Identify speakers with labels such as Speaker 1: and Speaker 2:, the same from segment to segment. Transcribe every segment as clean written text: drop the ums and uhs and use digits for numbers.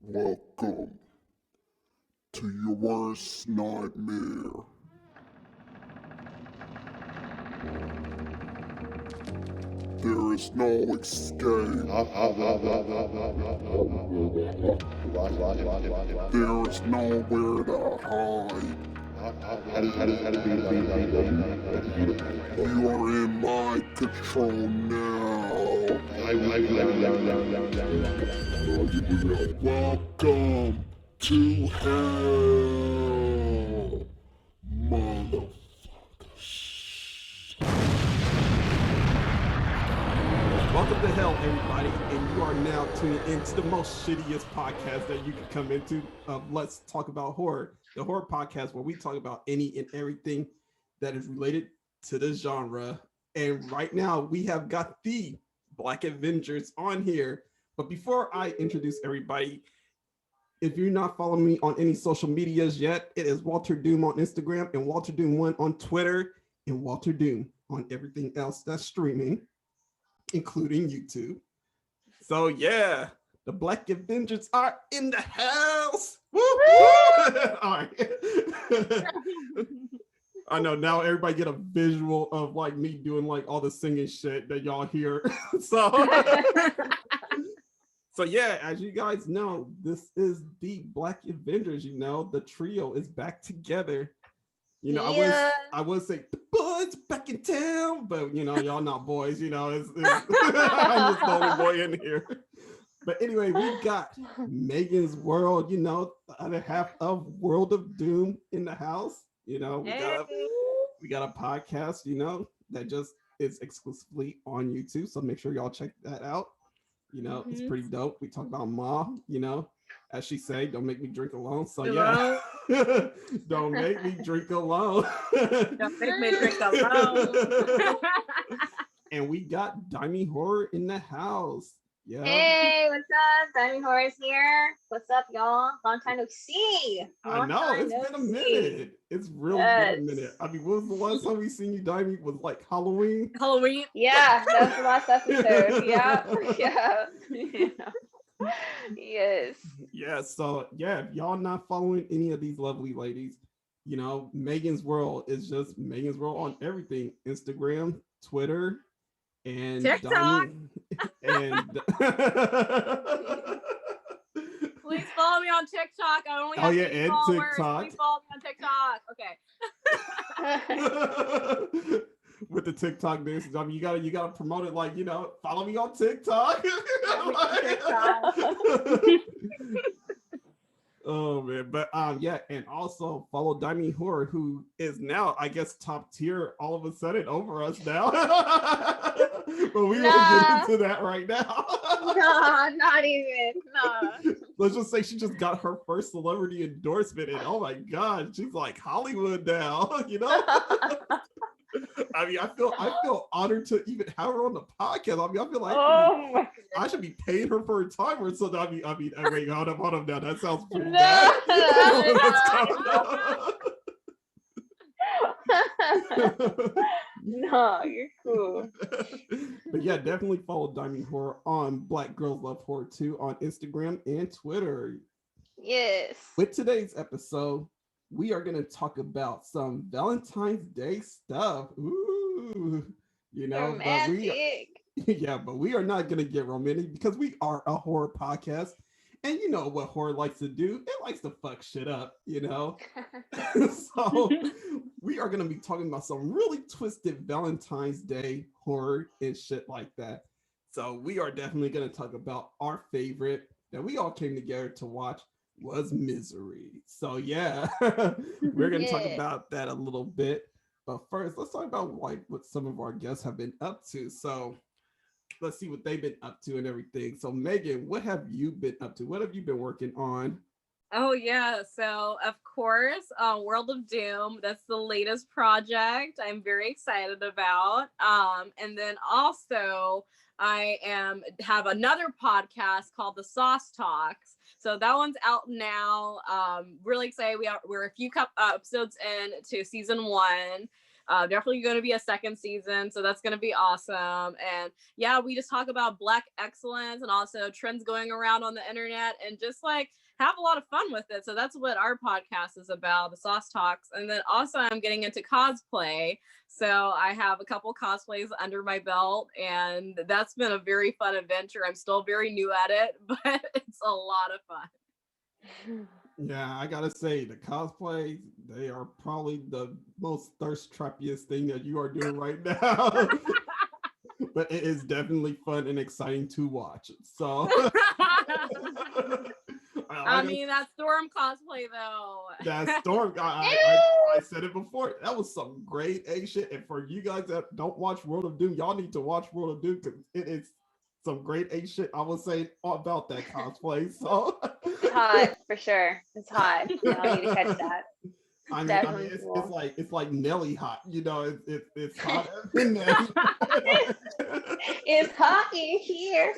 Speaker 1: Welcome to your worst nightmare. There is no escape. There is nowhere to hide. You are in my control now. Welcome to hell, motherfuckers.
Speaker 2: Welcome to hell, everybody, and you are now tuning into the most shittiest podcast that you can come into. Let's talk about horror, the horror podcast where we talk about any and everything that is related to the genre. And right now, we have got the Black Avengers on here. But before I introduce everybody, if you're not following me on any social medias yet, it is Walter Doom on Instagram and Walter Doom 1 on Twitter and Walter Doom on everything else that's streaming, including YouTube. So yeah, the Black Avengers are in the house. Woo! All right. I know now everybody get a visual of like me doing like all the singing shit that y'all hear. So yeah, as you guys know, this is the Black Avengers. You know, the trio is back together. You know, I would say the boys back in town, but you know, y'all not boys. You know, it's I'm just the only boy in here. But anyway, we got Meaganzworld. You know, the other half of World of Doom in the house. You know, we got a podcast. You know, that just is exclusively on YouTube. So make sure y'all check that out. You know, it's pretty dope. We talk about Ma. You know, as she say, don't make me drink alone. So yeah, don't make me drink alone.
Speaker 3: Don't make me drink alone.
Speaker 2: And we got Dimi Horror in the house. Yeah.
Speaker 4: Hey, what's up? Dimi Horror's here. What's up, y'all? Long time no see.
Speaker 2: I know, it's been a minute. It's really been a minute. I mean, what was the last time we seen you, Dimi? Was like Halloween?
Speaker 3: Halloween?
Speaker 4: Yeah, that was the last episode. Yeah. Yes.
Speaker 2: Yeah, so yeah, if y'all not following any of these lovely ladies, you know, Meaganzworld is just Meaganzworld on everything. Instagram, Twitter, and
Speaker 3: TikTok.
Speaker 2: And
Speaker 3: Please follow me on TikTok. I only have 3
Speaker 2: and
Speaker 3: followers.
Speaker 2: TikTok.
Speaker 3: Please follow me on TikTok. Okay.
Speaker 2: With the TikTok dances, I mean, you gotta promote it, like, you know, follow me on TikTok. Oh man, but yeah, and also follow Dimi Horror, who is now, I guess, top tier all of a sudden over us now. But we won't get into that right now.
Speaker 4: No, not even. No.
Speaker 2: Let's just say she just got her first celebrity endorsement, and oh my god, she's like Hollywood now, you know. I mean, I feel honored to even have her on the podcast. I mean, I feel like I should be paying her for her time or so. I mean, wait, hold up now. That sounds pretty bad.
Speaker 4: No, you're cool.
Speaker 2: But yeah, definitely follow Dimi Horror on Black Girls Love Horror 2 on Instagram and Twitter.
Speaker 4: Yes.
Speaker 2: With today's episode, we are going to talk about some Valentine's Day stuff. Ooh, you know,
Speaker 4: romantic.
Speaker 2: But we are not going to get romantic because we are a horror podcast. And you know what horror likes to do? It likes to fuck shit up, you know? So we are going to be talking about some really twisted Valentine's Day horror and shit like that. So we are definitely going to talk about our favorite that we all came together to watch was Misery. So yeah, we're going to talk about that a little bit. But first, let's talk about like what some of our guests have been up to. So let's see what they've been up to and everything. So Megan, what have you been up to? What have you been working on?
Speaker 3: Oh yeah, so of course, World of Doom. That's the latest project I'm very excited about. And then also I have another podcast called The Sauce Talks. So that one's out now. Really excited. We're a few episodes into season 1. definitely going to be a second season, so that's going to be awesome. And yeah, we just talk about Black excellence and also trends going around on the internet, and just like have a lot of fun with it. So that's what our podcast is about, the Sauce Talks. And then also I'm getting into cosplay. So I have a couple cosplays under my belt, and that's been a very fun adventure. I'm still very new at it, but it's a lot of fun.
Speaker 2: Yeah, I gotta say, the cosplays, they are probably the most thirst trappiest thing that you are doing right now. But it is definitely fun and exciting to watch. So
Speaker 3: I mean, that Storm cosplay though.
Speaker 2: That Storm, I said it before. That was some great A shit. And for you guys that don't watch World of Doom, y'all need to watch World of Doom because it is some great A shit. I was saying all about that cosplay. So
Speaker 4: It's hot for sure. It's hot. Y'all need to catch that.
Speaker 2: I mean,
Speaker 4: Cool.
Speaker 2: it's like Nelly hot. You know, it's hot in there.
Speaker 4: It's hot in here.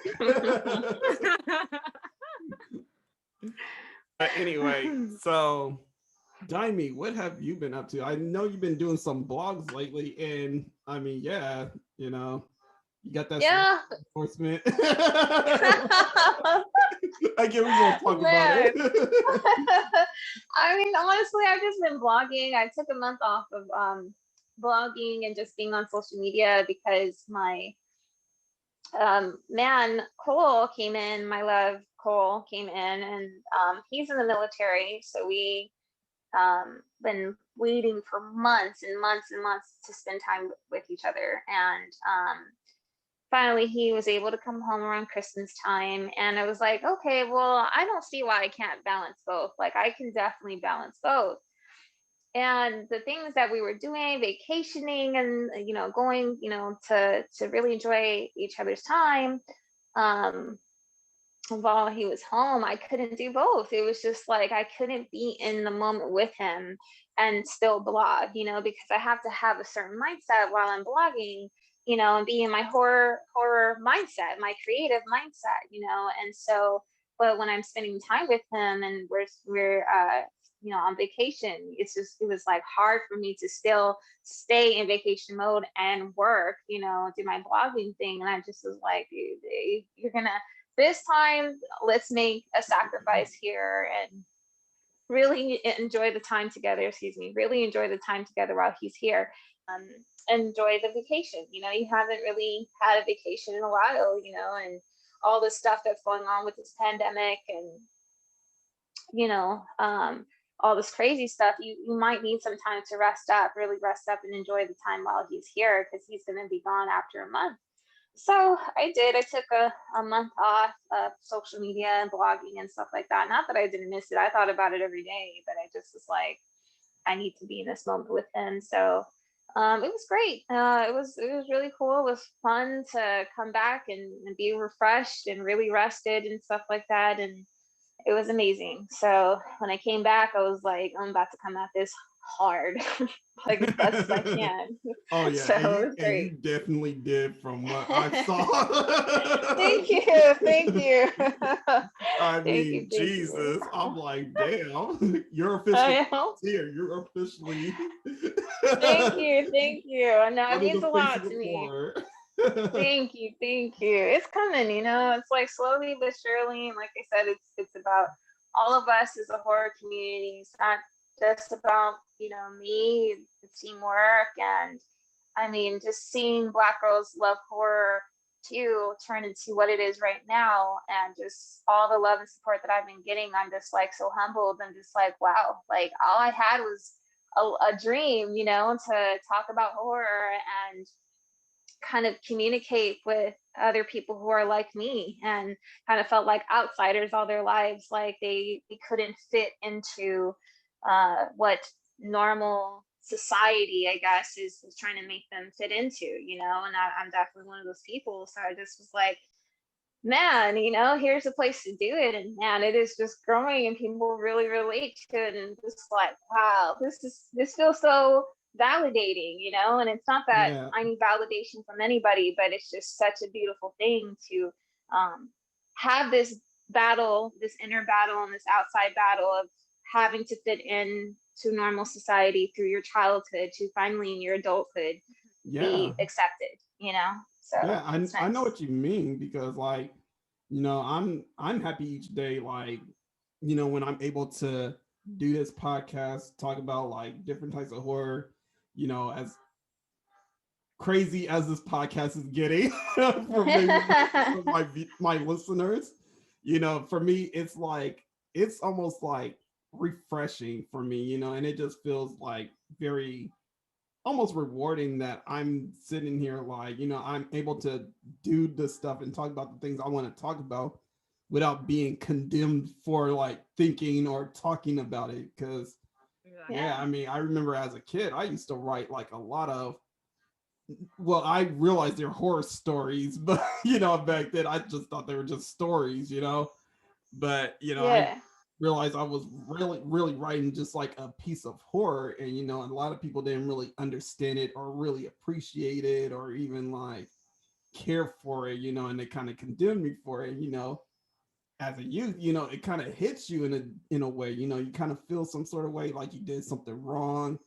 Speaker 2: Anyway, so Dimi, what have you been up to? I know you've been doing some blogs lately, and I mean, yeah, you know, you got that enforcement. I get we gonna talk about it.
Speaker 4: I mean, honestly, I've just been blogging. I took a month off of blogging and just being on social media because my man Cole came in. My love Cole came in, and he's in the military, so we been waiting for months and months and months to spend time with each other, and finally he was able to come home around Christmas time, and I was like, okay, well, I don't see why I can't balance both. Like, I can definitely balance both. And the things that we were doing, vacationing and, you know, going, you know, to really enjoy each other's time, while he was home, I couldn't do both. It was just like I couldn't be in the moment with him and still blog, you know, because I have to have a certain mindset while I'm blogging, you know, and be in my horror mindset, my creative mindset, you know. And so, but when I'm spending time with him and we're you know, on vacation, it was like hard for me to still stay in vacation mode and work, you know, do my blogging thing. And I just was like, you're gonna, this time, let's make a sacrifice here and really enjoy the time together. Really enjoy the time together while he's here. Enjoy the vacation. You know, you haven't really had a vacation in a while, you know, and all this stuff that's going on with this pandemic and, you know, all this crazy stuff. You might need some time to really rest up and enjoy the time while he's here, because he's going to be gone after a month. So I did. I took a month off of social media and blogging and stuff like that. Not that I didn't miss it. I thought about it every day, but I just was like, I need to be in this moment with him. So it was great. It was really cool. It was fun to come back and be refreshed and really rested and stuff like that. And it was amazing. So when I came back, I was like, I'm about to come at this hard, like as best as I can.
Speaker 2: Oh yeah,
Speaker 4: so
Speaker 2: and you definitely did from what I saw.
Speaker 4: Thank you.
Speaker 2: I mean,
Speaker 4: thank
Speaker 2: Jesus,
Speaker 4: you.
Speaker 2: I'm like, damn, you're officially here. You're officially.
Speaker 4: Thank you. I know it means a lot to me. Thank you. It's coming, you know. It's like slowly but surely, and like I said, it's about all of us as a horror community. It's not just about, you know, me, the teamwork, and I mean, just seeing Black Girls Love Horror 2 turn into what it is right now, and just all the love and support that I've been getting. I'm just like so humbled. I'm just like, wow, like all I had was a dream, you know, to talk about horror and kind of communicate with other people who are like me, and kind of felt like outsiders all their lives, like they couldn't fit into what normal society, I guess, is trying to make them fit into, you know. And I'm definitely one of those people. So I just was like, man, you know, here's a place to do it, and man, it is just growing and people really relate to it, and just like, wow, this feels so validating, you know. And it's not that I need validation from anybody, but it's just such a beautiful thing to have this battle, this inner battle and this outside battle of having to fit in to normal society through your childhood to finally in your adulthood be accepted, you know? So
Speaker 2: yeah,
Speaker 4: it's
Speaker 2: I know
Speaker 4: nice.
Speaker 2: what you mean, because like, you know, I'm happy each day, like, you know, when I'm able to do this podcast, talk about like different types of horror, you know, as crazy as this podcast is getting for maybe some of my listeners, you know, for me it's like, it's almost like refreshing for me, you know, and it just feels like very almost rewarding that I'm sitting here, like, you know, I'm able to do this stuff and talk about the things I want to talk about without being condemned for like thinking or talking about it. Because yeah,
Speaker 4: Yeah.
Speaker 2: I mean, I remember as a kid I used to write like a lot of, well, I realized they're horror stories, but you know, back then I just thought they were just stories, you know. But you know, I
Speaker 4: Yeah.
Speaker 2: realized I was really writing just like a piece of horror, and you know, a lot of people didn't really understand it or really appreciate it or even like care for it, you know, and they kind of condemned me for it, you know. As a youth, you know, it kind of hits you in a way, you know, you kind of feel some sort of way like you did something wrong,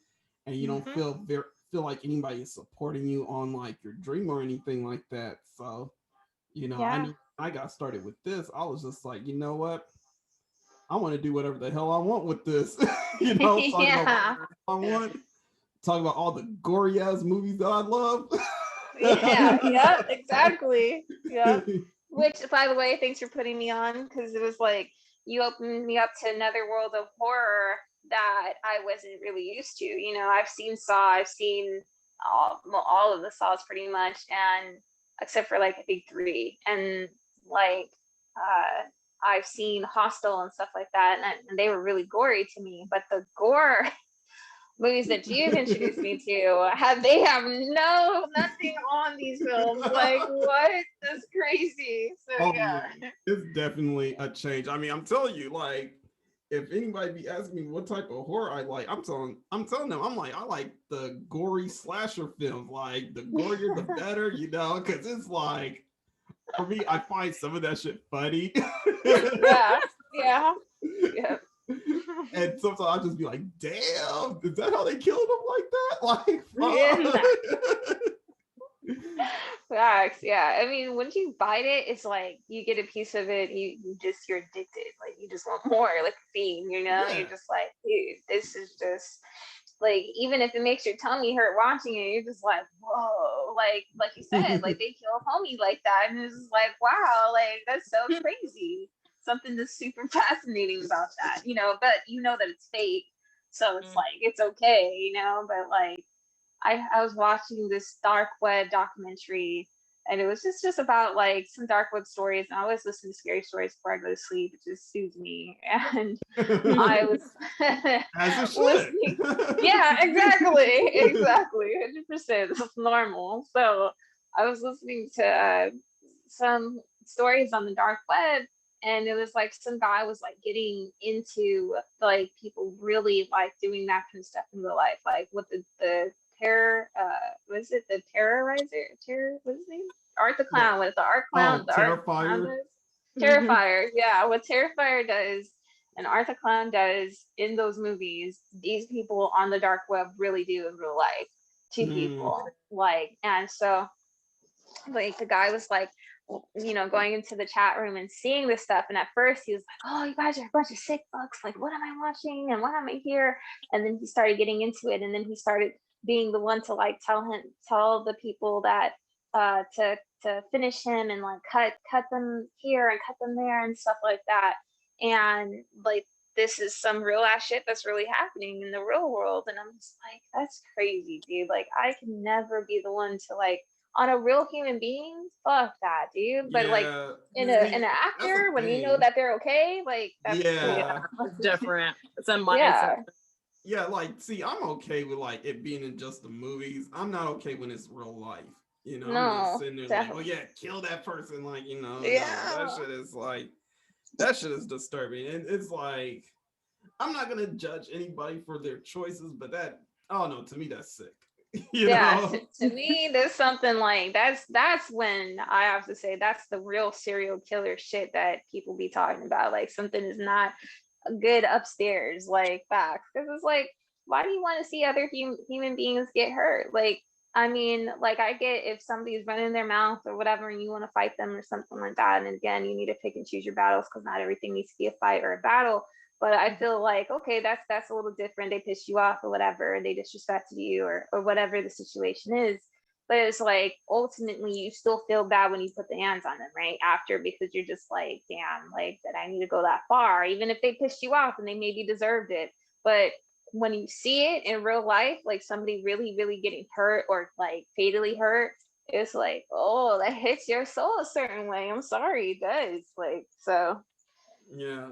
Speaker 2: and you don't
Speaker 4: Mm-hmm.
Speaker 2: feel like anybody is supporting you on like your dream or anything like that. So, you know, I
Speaker 4: Yeah.
Speaker 2: knew I got started with this, I was just like, you know what? I want to do whatever the hell I want with this. You know, talk about
Speaker 4: Yeah.
Speaker 2: whatever I want, talk about all the gory ass movies that I love.
Speaker 4: Yeah. Yep. Exactly. Yep. Which, by the way, thanks for putting me on, because it was like you opened me up to another world of horror that I wasn't really used to. You know, I've seen Saw, I've seen all of the Saws pretty much, and except for like I think three, and like I've seen Hostel and stuff like that, and they were really gory to me. But the gore movies that you've introduced me to have nothing on these films. Like what? That's crazy. So
Speaker 2: Oh yeah,
Speaker 4: yeah.
Speaker 2: it's definitely a change. I mean, I'm telling you, like, if anybody be asking me what type of horror I like, I'm telling them, I'm like, I like the gory slasher films. Like, the gorier the better, you know, because it's like, for me, I find some of that shit funny.
Speaker 4: Yeah. Yeah. Yeah.
Speaker 2: And sometimes I'll just be like, damn, is that how they killed him like that? Like,
Speaker 4: Yeah.
Speaker 2: fuck.
Speaker 4: Facts. Yeah. I mean, once you bite it, it's like you get a piece of it, you're addicted. Like you just want more, like a fiend, you know?
Speaker 2: Yeah.
Speaker 4: You're just like, dude, this is just like, even if it makes your tummy hurt watching it, you're just like, whoa, like you said, like they kill homie like that. And it's just like, wow, like that's so crazy. Something that's super fascinating about that, you know, but you know that it's fake. So it's like it's okay, you know, but like I was watching this dark web documentary, and it was just about like some dark web stories, and I always listen to scary stories before I go to sleep. It just soothes me. And I was
Speaker 2: As it
Speaker 4: listening.
Speaker 2: should.
Speaker 4: Yeah, exactly 100%. This is normal. So I was listening to some stories on the dark web, and it was like some guy was like getting into like people really like doing that kind of stuff in real life, like with the terror, was it the terror, what's his name, Art the
Speaker 2: What?
Speaker 4: Clown, what the art clown,
Speaker 2: Oh,
Speaker 4: the art clown
Speaker 2: Terrifier.
Speaker 4: does. Terrifier, yeah, what Terrifier does and Art the Clown does in those movies, these people on the dark web really do in real life to
Speaker 2: Mm.
Speaker 4: people. Like, and so like the guy was like, you know, going into the chat room and seeing this stuff. And at first he was like, oh, you guys are a bunch of sick fucks. Like, what am I watching? And why am I here? And then he started getting into it. And then he started being the one to like tell the people that to finish him and like cut them here and cut them there and stuff like that. And like this is some real ass shit that's really happening in the real world. And I'm just like, that's crazy, dude. Like I can never be the one to like on a real human being, fuck that, dude. But like
Speaker 2: Yeah.
Speaker 4: in
Speaker 2: See,
Speaker 4: an
Speaker 2: that's the
Speaker 4: actor, when you know
Speaker 2: thing.
Speaker 4: that they're okay, like that's cool.
Speaker 2: Yeah.
Speaker 3: It's different. It's a
Speaker 4: Yeah.
Speaker 3: mindset.
Speaker 2: Yeah, like, see, I'm okay with like it being in just the movies. I'm not okay when it's real life. You know, I'm not
Speaker 4: No,
Speaker 2: sitting there like, oh
Speaker 4: definitely.
Speaker 2: yeah, kill that person. Like, you know, no, that
Speaker 4: Yeah.
Speaker 2: shit is like, that shit is disturbing. And it's like, I'm not gonna judge anybody for their choices, but that, I don't know, to me that's sick. You
Speaker 4: Yeah,
Speaker 2: know?
Speaker 4: to me, there's something like that's when I have to say that's the real serial killer shit that people be talking about. Like something is not good upstairs, like facts. Because it's like, why do you want to see other human beings get hurt? Like, I mean, like I get if somebody's running their mouth or whatever, and you want to fight them or something like that. And again, you need to pick and choose your battles because not everything needs to be a fight or a battle. But I feel like, okay, that's a little different. They pissed you off or whatever, and they disrespected you or whatever the situation is. But it's like ultimately you still feel bad when you put the hands on them right after, because you're just like, damn, like that I need to go that far, even if they pissed you off and they maybe deserved it. But when you see it in real life, like somebody really, really getting hurt or like fatally hurt, it's like, oh, that hits your soul a certain way. I'm sorry, it does. Like, so yeah.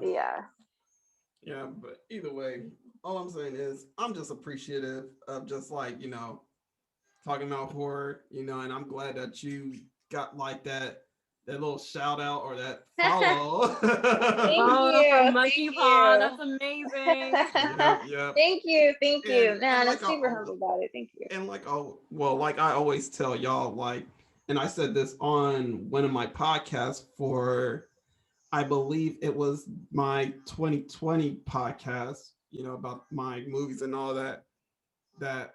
Speaker 2: Yeah, but either way, all I'm saying is I'm just appreciative of just like, talking about horror, and I'm glad that you got like that little shout out or that follow.
Speaker 3: From Monkey Paw, that's
Speaker 4: You.
Speaker 3: amazing.
Speaker 2: Yep.
Speaker 4: Thank you. Man,
Speaker 2: like
Speaker 4: I'm super humble about it. Thank you.
Speaker 2: And like I always tell y'all, like, and I said this on one of my podcasts for, I believe it was my 2020 podcast, about my movies and all that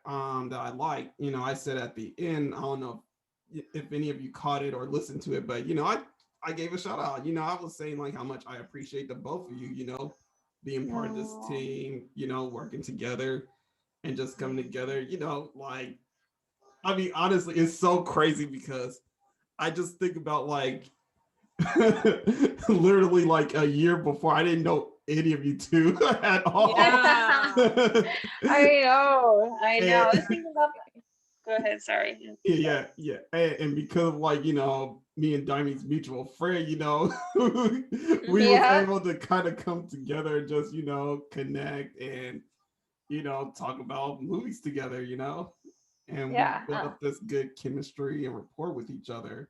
Speaker 2: I like. I said at the end, I don't know if any of you caught it or listened to it, but I gave a shout out. I was saying like how much I appreciate the both of you, being part of this team, working together and just coming together, like, I mean, honestly, it's so crazy because I just think about like literally like a year before, I didn't know any of you two at all.
Speaker 3: Yeah.
Speaker 4: I know. I was thinking about. Go ahead. Sorry.
Speaker 2: Yeah. And because of like, me and Dimi's mutual friend, we was able to kind of come together and just, connect and, talk about movies together, and we built up this good chemistry and rapport with each other.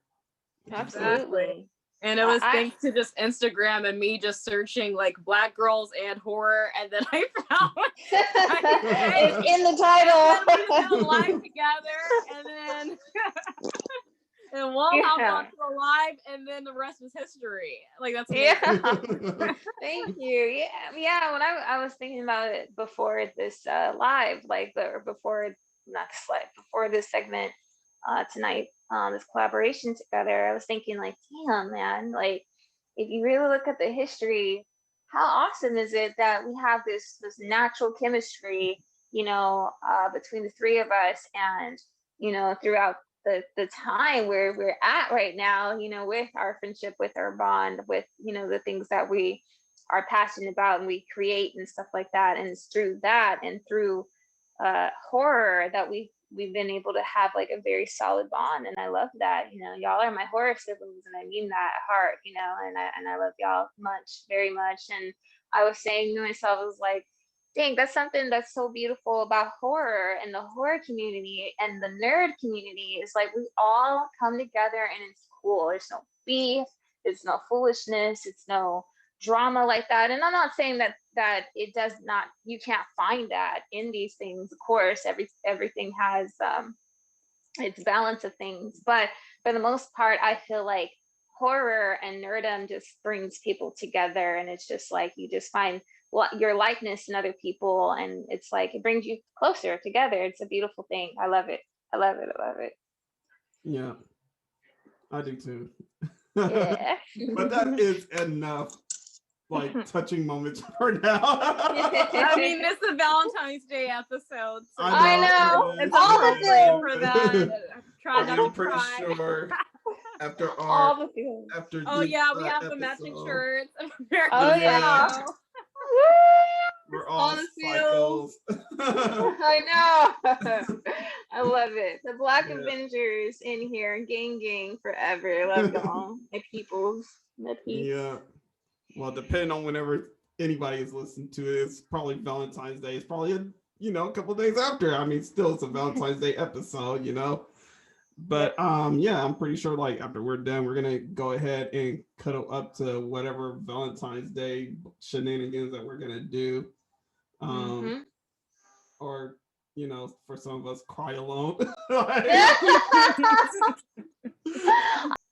Speaker 4: Absolutely.
Speaker 3: And it was thanks to just Instagram and me just searching like Black girls and horror, and then I found
Speaker 4: it's in the title.
Speaker 3: And we did a live together, and then and we'll hop onto the live, and then the rest was history. Like that's amazing.
Speaker 4: Thank you. Yeah. When I was thinking about it before this live, like before this segment tonight, this collaboration together, I was thinking like, damn man, like if you really look at the history, how awesome is it that we have this natural chemistry, between the three of us, and throughout the time where we're at right now, with our friendship, with our bond, with the things that we are passionate about and we create and stuff like that. And it's through that and through horror that we've been able to have like a very solid bond. And I love that. Y'all are my horror siblings, and I mean that at heart, and I love y'all very much. And I was saying to myself, I was like, dang, that's something that's so beautiful about horror and the horror community and the nerd community is like we all come together and it's cool. There's no beef, it's no foolishness, it's no drama like that. And I'm not saying that it does not, you can't find that in these things. Of course, everything has its balance of things, but for the most part, I feel like horror and nerdom just brings people together, and it's just like you just find your likeness in other people, and it's like it brings you closer together. It's a beautiful thing. I love it.
Speaker 2: Yeah, I do too.
Speaker 4: Yeah.
Speaker 2: But that is enough like touching moments for now.
Speaker 3: I mean, this is a Valentine's Day episode, so
Speaker 4: I know.
Speaker 3: It's
Speaker 4: all the
Speaker 3: appropriate
Speaker 4: feels
Speaker 3: for that. Try not to
Speaker 2: pretty
Speaker 3: cry.
Speaker 2: sure after
Speaker 4: all the feels.
Speaker 3: We have the matching shirts.
Speaker 4: Oh yeah.
Speaker 2: We're all cycles.
Speaker 4: I know. I love it. The Black Avengers in here, gang forever. Love y'all. My peoples.
Speaker 2: Yeah. Well, depending on whenever anybody is listening to it, it's probably Valentine's Day. It's probably a couple days after. I mean, still it's a Valentine's Day episode, But yeah, I'm pretty sure like after we're done, we're gonna go ahead and cuddle up to whatever Valentine's Day shenanigans that we're gonna do. Or for some of us, cry alone.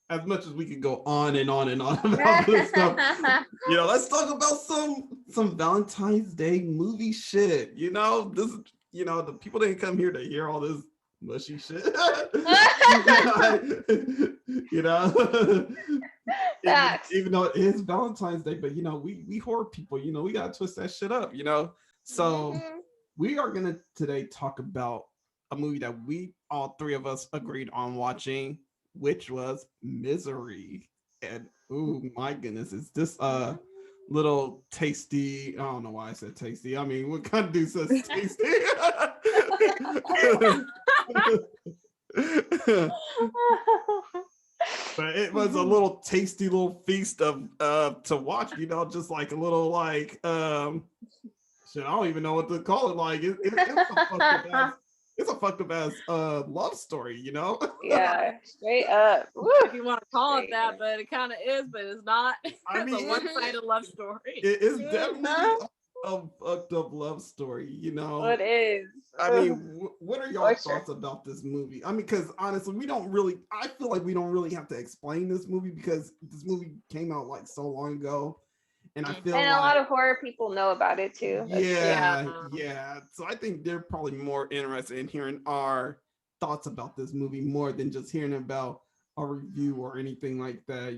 Speaker 2: as much as we could go on and on and on about this stuff, let's talk about some Valentine's Day movie shit. This, the people didn't come here to hear all this mushy shit. Even though it is Valentine's Day, but we horror people, we gotta twist that shit up, So we are gonna today talk about a movie that we all three of us agreed on watching, which was Misery. And oh my goodness, is this little tasty? I don't know why I said tasty. I mean, what kind of dude says tasty? But it was a little tasty little feast of to watch, just like a little like shit, I don't even know what to call it. Like it's a fucked up ass love story,
Speaker 4: Yeah, straight up.
Speaker 3: If you want to call it that, but it kind of is, but it's not.
Speaker 2: I mean,
Speaker 3: it's a one-sided love story.
Speaker 2: It is definitely a fucked up love story,
Speaker 4: It is.
Speaker 2: I mean, what are y'all thoughts about this movie? I mean, because honestly, I feel like we don't really have to explain this movie because this movie came out like so long ago. And I feel
Speaker 4: a lot of horror people know about it too.
Speaker 2: Yeah. So I think they're probably more interested in hearing our thoughts about this movie more than just hearing about a review or anything like that,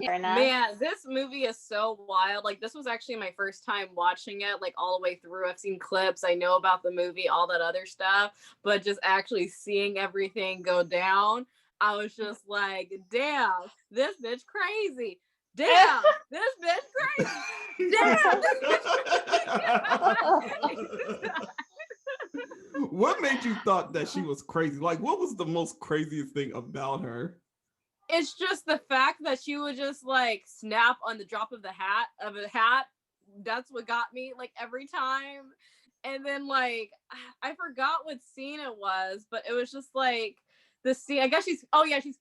Speaker 3: Man, this movie is so wild. Like, this was actually my first time watching it, like all the way through. I've seen clips, I know about the movie, all that other stuff, but just actually seeing everything go down, I was just like, damn, this bitch crazy. Damn, this bitch crazy. Damn, this bitch crazy.
Speaker 2: What made you thought that she was crazy? Like, what was the most craziest thing about her?
Speaker 3: It's just the fact that she would just like snap on the drop of a hat. That's what got me like every time. And then like I forgot what scene it was, but it was just like the scene. I guess she's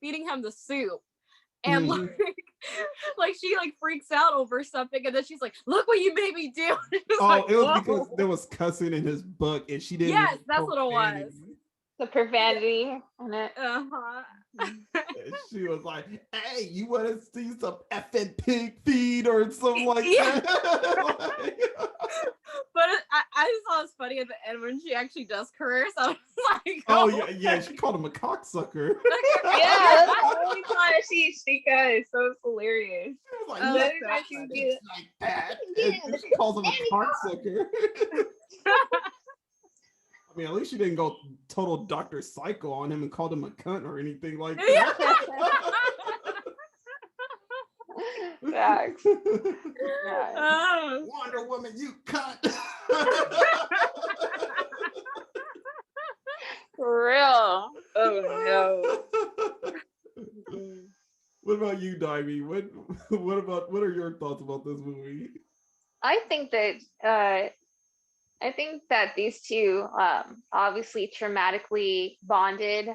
Speaker 3: feeding him the soup. And like she like freaks out over something, and then she's like, "Look what you made me do!"
Speaker 2: It was because there was cussing in his book, and she didn't.
Speaker 3: Yes, that's what it was.
Speaker 4: The profanity on it.
Speaker 2: She was like, "Hey, you want to see some effing pig feed or something like that?"
Speaker 3: But I just thought it was funny at the end when she actually does curse. I was like,
Speaker 2: "Oh yeah, she called him a cocksucker."
Speaker 4: Yeah, that's the only time she does. So it's hilarious.
Speaker 2: She was like, "Look, that like that." And she calls him a cocksucker. I mean, at least she didn't go total Dr. Psycho on him and called him a cunt or anything like that.
Speaker 4: Facts.
Speaker 2: Wonder Woman, you cunt.
Speaker 4: For real. Oh no.
Speaker 2: What about you, Dimey? What are your thoughts about this movie?
Speaker 4: I think that these two obviously traumatically bonded.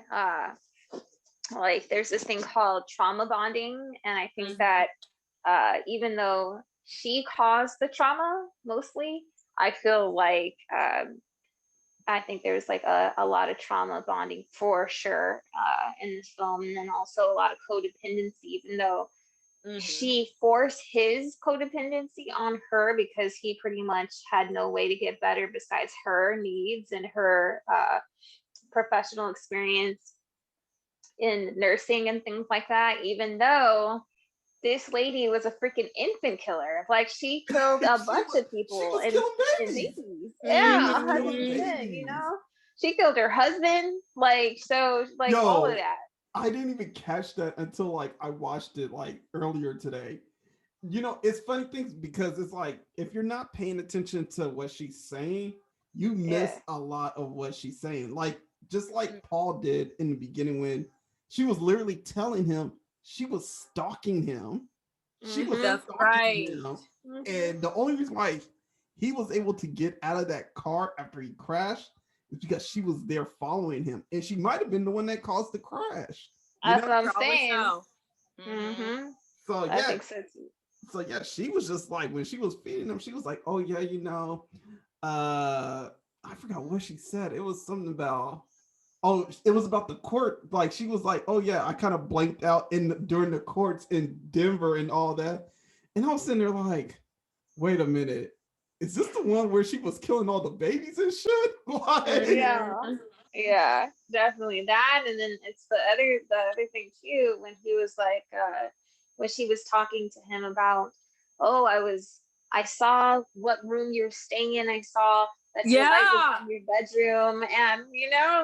Speaker 4: Like there's this thing called trauma bonding, and I think that even though she caused the trauma mostly, I feel like I think there's like a lot of trauma bonding for sure in this film, and then also a lot of codependency, even though she forced his codependency on her because he pretty much had no way to get better besides her needs and her professional experience in nursing and things like that, even though this lady was a freaking infant killer. Like she killed a bunch of people and babies. Yeah, 100%, She killed her husband. Like, so like all of that.
Speaker 2: I didn't even catch that until like I watched it like earlier today. It's funny things because it's like if you're not paying attention to what she's saying, you miss a lot of what she's saying. Like just like Paul did in the beginning when she was literally telling him she was stalking him. She was stalking him. And the only reason why he was able to get out of that car after he crashed is because she was there following him. And she might have been the one that caused the crash.
Speaker 4: That's what I'm saying.
Speaker 2: So
Speaker 4: I think so too.
Speaker 2: So yeah, she was just like when she was feeding him, she was like, "Oh yeah, I forgot what she said. It was something about Oh, it was about the court. Like she was like, "Oh yeah, I kind of blanked out during the courts in Denver and all that." And I was sitting there like, "Wait a minute, is this the one where she was killing all the babies and shit?" Like,
Speaker 4: Yeah, definitely that. And then it's the other thing too, when he was like, when she was talking to him about, oh, I saw what room you're staying in. I saw that your light was in your bedroom, and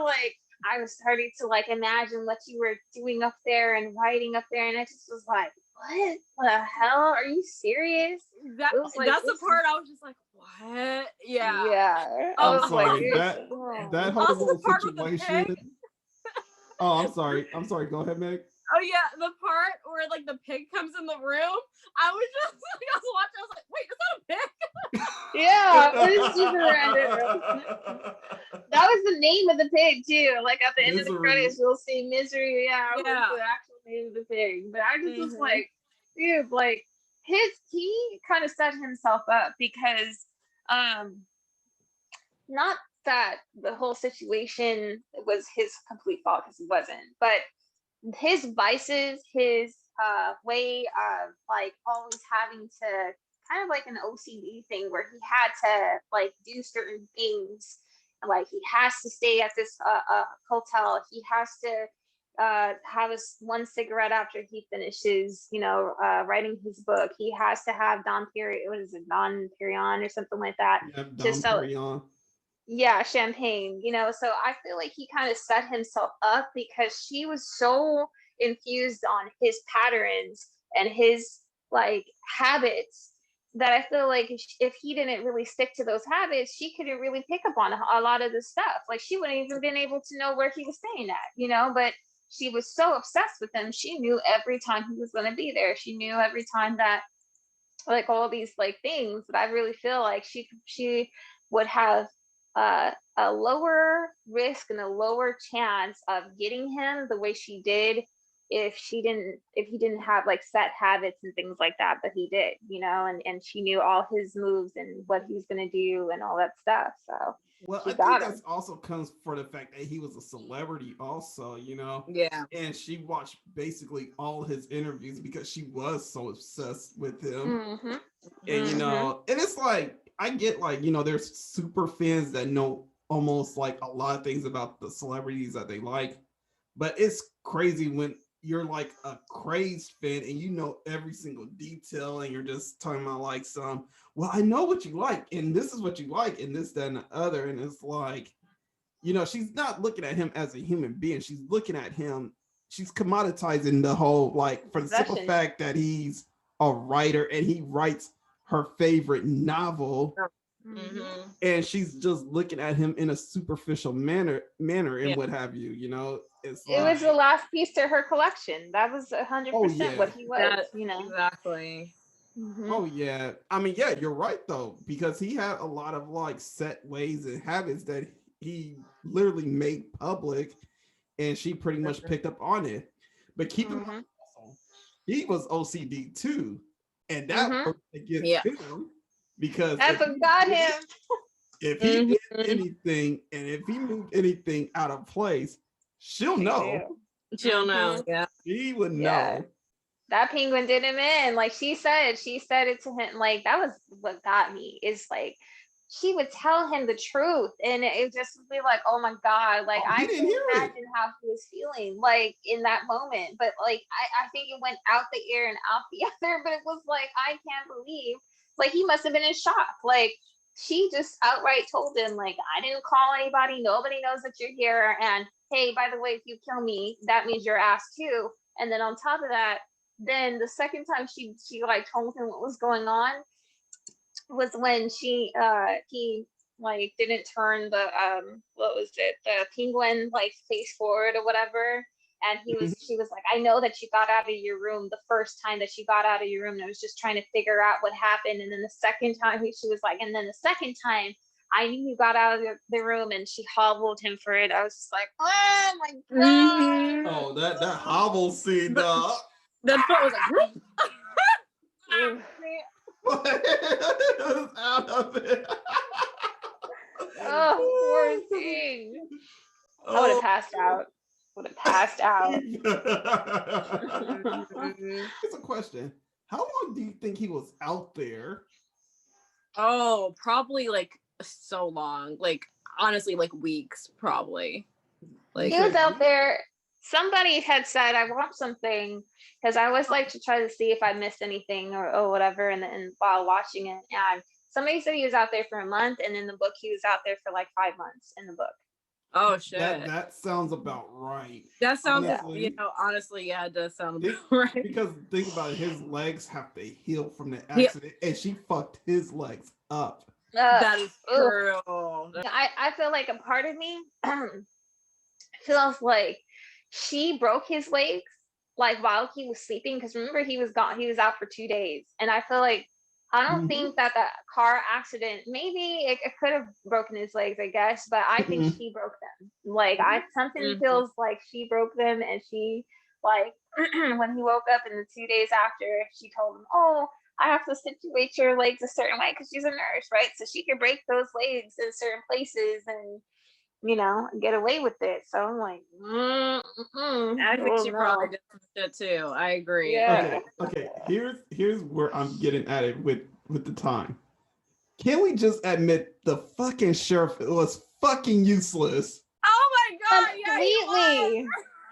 Speaker 4: like I was starting to like imagine what you were doing up there and writing up there, and I just was like, what the hell? Are you serious?
Speaker 3: That's the part I was just like, what? Yeah.
Speaker 4: I
Speaker 2: I'm
Speaker 4: was
Speaker 2: sorry,
Speaker 4: like,
Speaker 2: that whole
Speaker 3: Also the
Speaker 2: little
Speaker 3: part with the
Speaker 2: situation.
Speaker 3: pig.
Speaker 2: Oh, I'm sorry. Go ahead, Meg.
Speaker 3: Oh yeah, the part where like the pig comes in the room. I was just like, I was watching. I was like, wait, is that a pig?
Speaker 4: yeah, it was super random. That was the name of the pig too. Like at the end of the credits, you'll see Misery. Yeah, was the actual name of the pig. But I just was like, dude, like he kind of set himself up because, not that the whole situation was his complete fault because it wasn't, but his vices, his way of like always having to kind of like an OCD thing where he had to like do certain things. Like he has to stay at this hotel. He has to have one cigarette after he finishes, writing his book. He has to have Don Perignon or something like that.
Speaker 2: Yeah, Don Perignon.
Speaker 4: Yeah, champagne, so I feel like he kind of set himself up because she was so infused on his patterns and his like habits that I feel like if he didn't really stick to those habits, she couldn't really pick up on a lot of the stuff. Like she wouldn't even been able to know where he was staying at, but she was so obsessed with him. She knew every time he was going to be there. She knew every time that like all these like things that I really feel like she would have a lower risk and a lower chance of getting him the way she did if he didn't have like set habits and things like that, but he did, and she knew all his moves and what he was going to do and all that stuff. So
Speaker 2: well, I think that also comes for the fact that he was a celebrity also,
Speaker 3: Yeah.
Speaker 2: And she watched basically all his interviews because she was so obsessed with him. And and it's like I get like, there's super fans that know almost like a lot of things about the celebrities that they like, but it's crazy when you're like a crazed fan and you know every single detail and you're just talking about like well, I know what you like and this is what you like and this, that, and the other. And it's like, she's not looking at him as a human being. She's looking at him. She's commoditizing the whole, like, for the simple fact that he's a writer and he writes her favorite novel. And she's just looking at him in a superficial manner and what have you, it
Speaker 4: was the last piece to her collection. That was 100% what he was,
Speaker 3: Exactly.
Speaker 2: Oh yeah, I mean, yeah, you're right though, because he had a lot of like set ways and habits that he literally made public, and she pretty much picked up on it. But keep in mind, he was OCD too, and that worked against him because
Speaker 4: I forgot him.
Speaker 2: If he did anything, and if he moved anything out of place, she'll know.
Speaker 3: She'll know. Yeah,
Speaker 2: she would know.
Speaker 4: That penguin did him in. Like she said it to him. Like that was what got me. Is like she would tell him the truth, and it just would be like, oh my god, like I can imagine how he was feeling like in that moment. But like I think it went out the ear and out the other. But it was like I can't believe. Like he must have been in shock. Like she just outright told him, like, I didn't call anybody. Nobody knows that you're here. And hey, by the way, if you kill me, that means you're ass too. And then on top of that, then the second time she like told him what was going on was when he like didn't turn the the penguin like face forward or whatever. And she was like, I know that you got out of your room the first time that you got out of your room. And I was just trying to figure out what happened. And then the second time she was like, and then the second time I knew you got out of the room, and she hobbled him for it. I was just like, oh my god.
Speaker 2: Oh, that hobble scene, dog.
Speaker 3: That's what was like,
Speaker 2: out of it.
Speaker 4: Oh, poor thing. I would have passed out.
Speaker 2: It's a question. How long do you think he was out there?
Speaker 3: Oh, probably like so long. Like honestly, like weeks, probably. Like
Speaker 4: He was out there. Somebody had said, I watched something because I always like to try to see if I missed anything or whatever, and while watching it, and somebody said he was out there for a month, and in the book he was out there for like 5 months in the book.
Speaker 3: oh shit.
Speaker 2: That sounds about right.
Speaker 3: That sounds,
Speaker 2: Honestly.
Speaker 3: Honestly, yeah, it does sound about right.
Speaker 2: Because think about it, his legs have to heal from the accident, and she fucked his legs up.
Speaker 3: That is true.
Speaker 4: I feel like a part of me feels like she broke his legs like while he was sleeping, because remember he was out for 2 days, and I feel like I don't think that car accident, maybe it could have broken his legs, I guess, but I think she broke them. Like something feels like she broke them, and she like when he woke up in the 2 days after, she told him, oh, I have to situate your legs a certain way because she's a nurse, right? So she could break those legs in certain places and get away with it. So I'm like,
Speaker 3: I think she probably did some shit too. I agree.
Speaker 4: Yeah.
Speaker 2: Okay. Here's where I'm getting at it with the time. Can we just admit the fucking sheriff was fucking useless?
Speaker 3: Oh my god,
Speaker 4: completely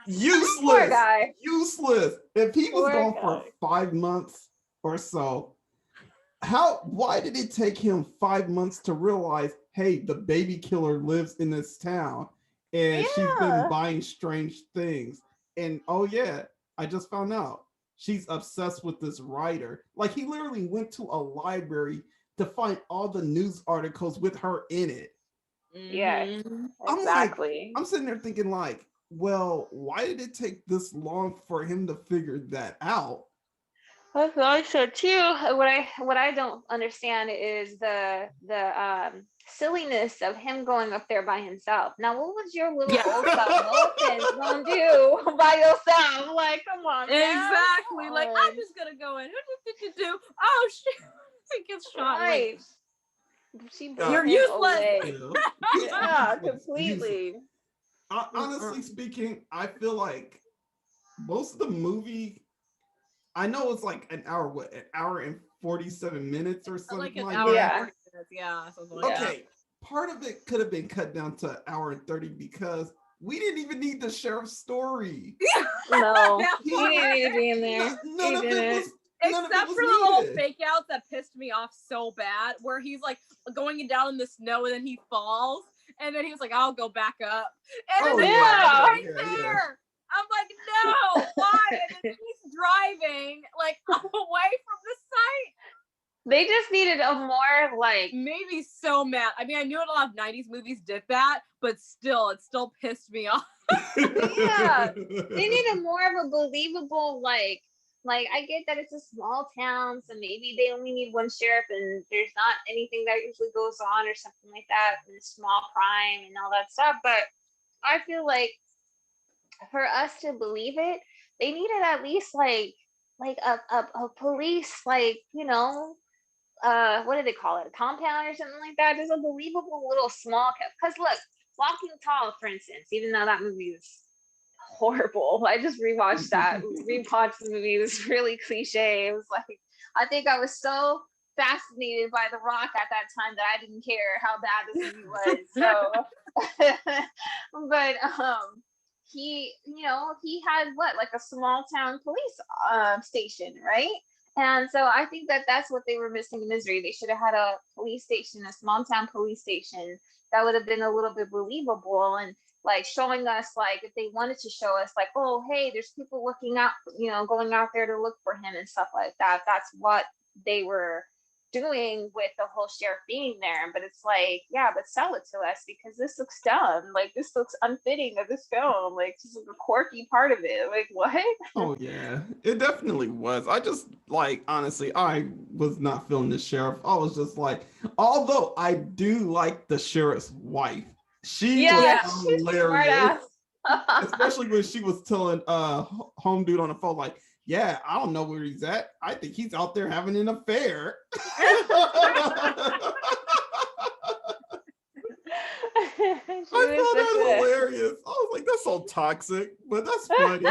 Speaker 2: Useless.
Speaker 4: Poor guy.
Speaker 2: Useless. If he was
Speaker 4: Poor
Speaker 2: gone
Speaker 4: guy.
Speaker 2: for 5 months or so, why did it take him 5 months to realize, hey, the baby killer lives in this town and she's been buying strange things? And oh yeah, I just found out she's obsessed with this writer. Like, he literally went to a library to find all the news articles with her in it.
Speaker 4: Yes, exactly.
Speaker 2: I'm sitting there thinking like, well, why did it take this long for him to figure that out?
Speaker 4: That's what I said too. What I don't understand is the silliness of him going up there by himself. Now, what was your little old self gonna do by yourself? Like, come on, man.
Speaker 3: Exactly. Like, I'm just gonna go in. Do? Oh shit! He gets shot.
Speaker 4: Right.
Speaker 3: Like, you're useless.
Speaker 4: Yeah, completely.
Speaker 2: Honestly speaking, I feel like most of the movie, I know it's like an hour and 47 minutes or something
Speaker 3: like an
Speaker 2: like
Speaker 3: hour
Speaker 2: that.
Speaker 3: and 40 minutes. Yeah, something like that.
Speaker 2: Okay, part of it could have been cut down to an hour and 30 because we didn't even need the sheriff's story.
Speaker 4: No, he didn't need to be in there.
Speaker 2: None of it was.
Speaker 3: Except for the little fake outs that pissed me off so bad, where he's like going down in the snow and then he falls, and then he was like, "I'll go back up," and then right there. I'm like, no, why? And then he's driving like away from the site.
Speaker 4: They just needed a more like.
Speaker 3: Maybe so mad. I mean, I knew a lot of 90s movies did that, but still, it still pissed me off.
Speaker 4: Yeah, they needed more of a believable like I get that it's a small town, so maybe they only need one sheriff and there's not anything that usually goes on or something like that, and small crime and all that stuff. But I feel like for us to believe it, they needed at least like a police, like, what do they call it? A compound or something like that. Just a believable little small, because look, Walking Tall, for instance, even though that movie is horrible. I just rewatched the movie. It was really cliche. It was like, I think I was so fascinated by The Rock at that time that I didn't care how bad this movie was. So, but he had like a small town police station, right? And so I think that that's what they were missing in Misery. They should have had a police station, a small town police station that would have been a little bit believable, and like showing us, like, if they wanted to show us like, oh, hey, there's people looking out, going out there to look for him and stuff like that. That's what they were doing with the whole sheriff being there. But it's like, yeah, but sell it to us, because this looks dumb. Like, this looks unfitting of this film. Like, this is a quirky part of it. Like, what?
Speaker 2: Oh yeah, it definitely was. I just, like, honestly, I was not feeling the sheriff. I was just like, although I do like the sheriff's wife, she was hilarious. Especially when she was telling home dude on the phone, like, yeah, I don't know where he's at. I think he's out there having an affair. I thought that was hilarious. I was like, that's so little toxic, but that's funny.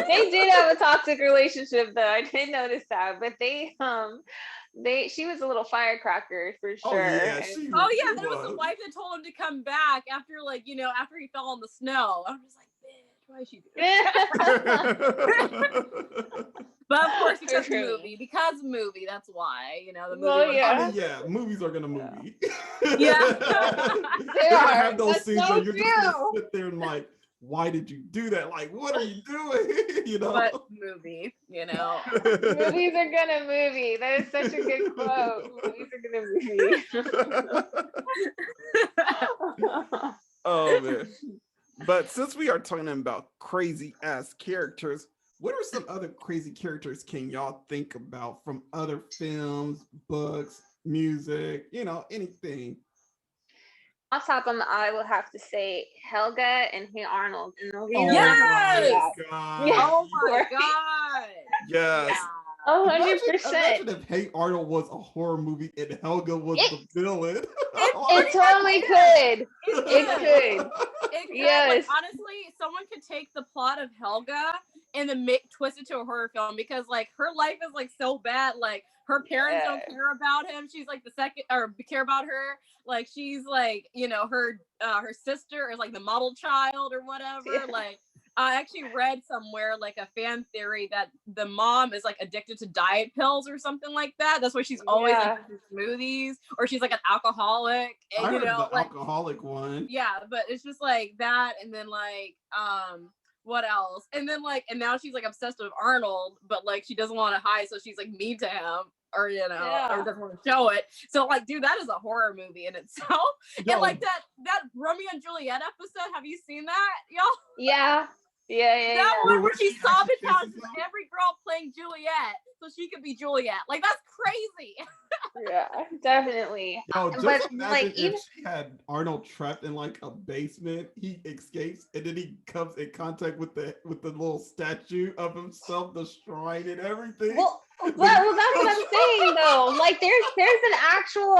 Speaker 4: They did have a toxic relationship though. I did notice that, but she was a little firecracker for
Speaker 2: Oh
Speaker 4: sure.
Speaker 2: yeah,
Speaker 3: Oh yeah, there was the wife that told him to come back after after he fell in the snow. I'm just like, bitch, why is she doing that? But of course, because movie, that's why, the movie.
Speaker 4: Well, yeah.
Speaker 2: I mean, yeah, movies are gonna movie.
Speaker 3: Yeah.
Speaker 4: They
Speaker 2: They're gonna
Speaker 4: are.
Speaker 2: have those
Speaker 4: That's
Speaker 2: scenes
Speaker 4: so
Speaker 2: where you're just gonna
Speaker 4: true.
Speaker 2: sit there and like, why did you do that? Like, what are you doing?
Speaker 3: But movie,
Speaker 4: Movies are gonna movie. That is such a good quote. Movies are gonna movie.
Speaker 2: Oh man. But since we are talking about crazy ass characters, what are some other crazy characters can y'all think about from other films, books, music, anything?
Speaker 4: On top of them, I will have to say Helga and Hey Arnold. And the reason
Speaker 3: Yes!
Speaker 2: God.
Speaker 4: Yeah.
Speaker 3: Oh my god!
Speaker 2: Yes.
Speaker 3: Yeah.
Speaker 4: 100%.
Speaker 2: Imagine if Hey Arnold was a horror movie and Helga was the villain.
Speaker 4: It totally could. It could.
Speaker 3: It could.
Speaker 4: Yes.
Speaker 3: Like, honestly, someone could take the plot of Helga and then twist it to a horror film because like her life is like so bad. Like her parents don't care about him. She's like the second or care about her. Like she's like, her sister is like the model child or whatever.
Speaker 4: Yeah.
Speaker 3: Like I actually read somewhere like a fan theory that the mom is like addicted to diet pills or something like that. That's why she's always in smoothies, or she's like an alcoholic. And,
Speaker 2: I heard the
Speaker 3: like,
Speaker 2: alcoholic one.
Speaker 3: Yeah, but it's just like that, and then like what else? And then like, and now she's like obsessed with Arnold, but like she doesn't want to hide, so she's like mean to him, or or doesn't want to show it. So like, dude, that is a horror movie in itself.
Speaker 2: Yo.
Speaker 3: And like that Romeo and Juliet episode, have you seen that, y'all?
Speaker 4: Yeah.
Speaker 3: That one where she sabotaged
Speaker 2: faces
Speaker 3: every girl playing Juliet so she could be Juliet. Like that's crazy.
Speaker 4: Yeah, definitely.
Speaker 2: Yo, just
Speaker 4: But,
Speaker 2: imagine
Speaker 4: like,
Speaker 2: if
Speaker 4: even-
Speaker 2: she had Arnold trapped in like a basement, he escapes, and then he comes in contact with the little statue of himself, the shrine and everything.
Speaker 4: Well, that's what I'm saying though. Like there's an actual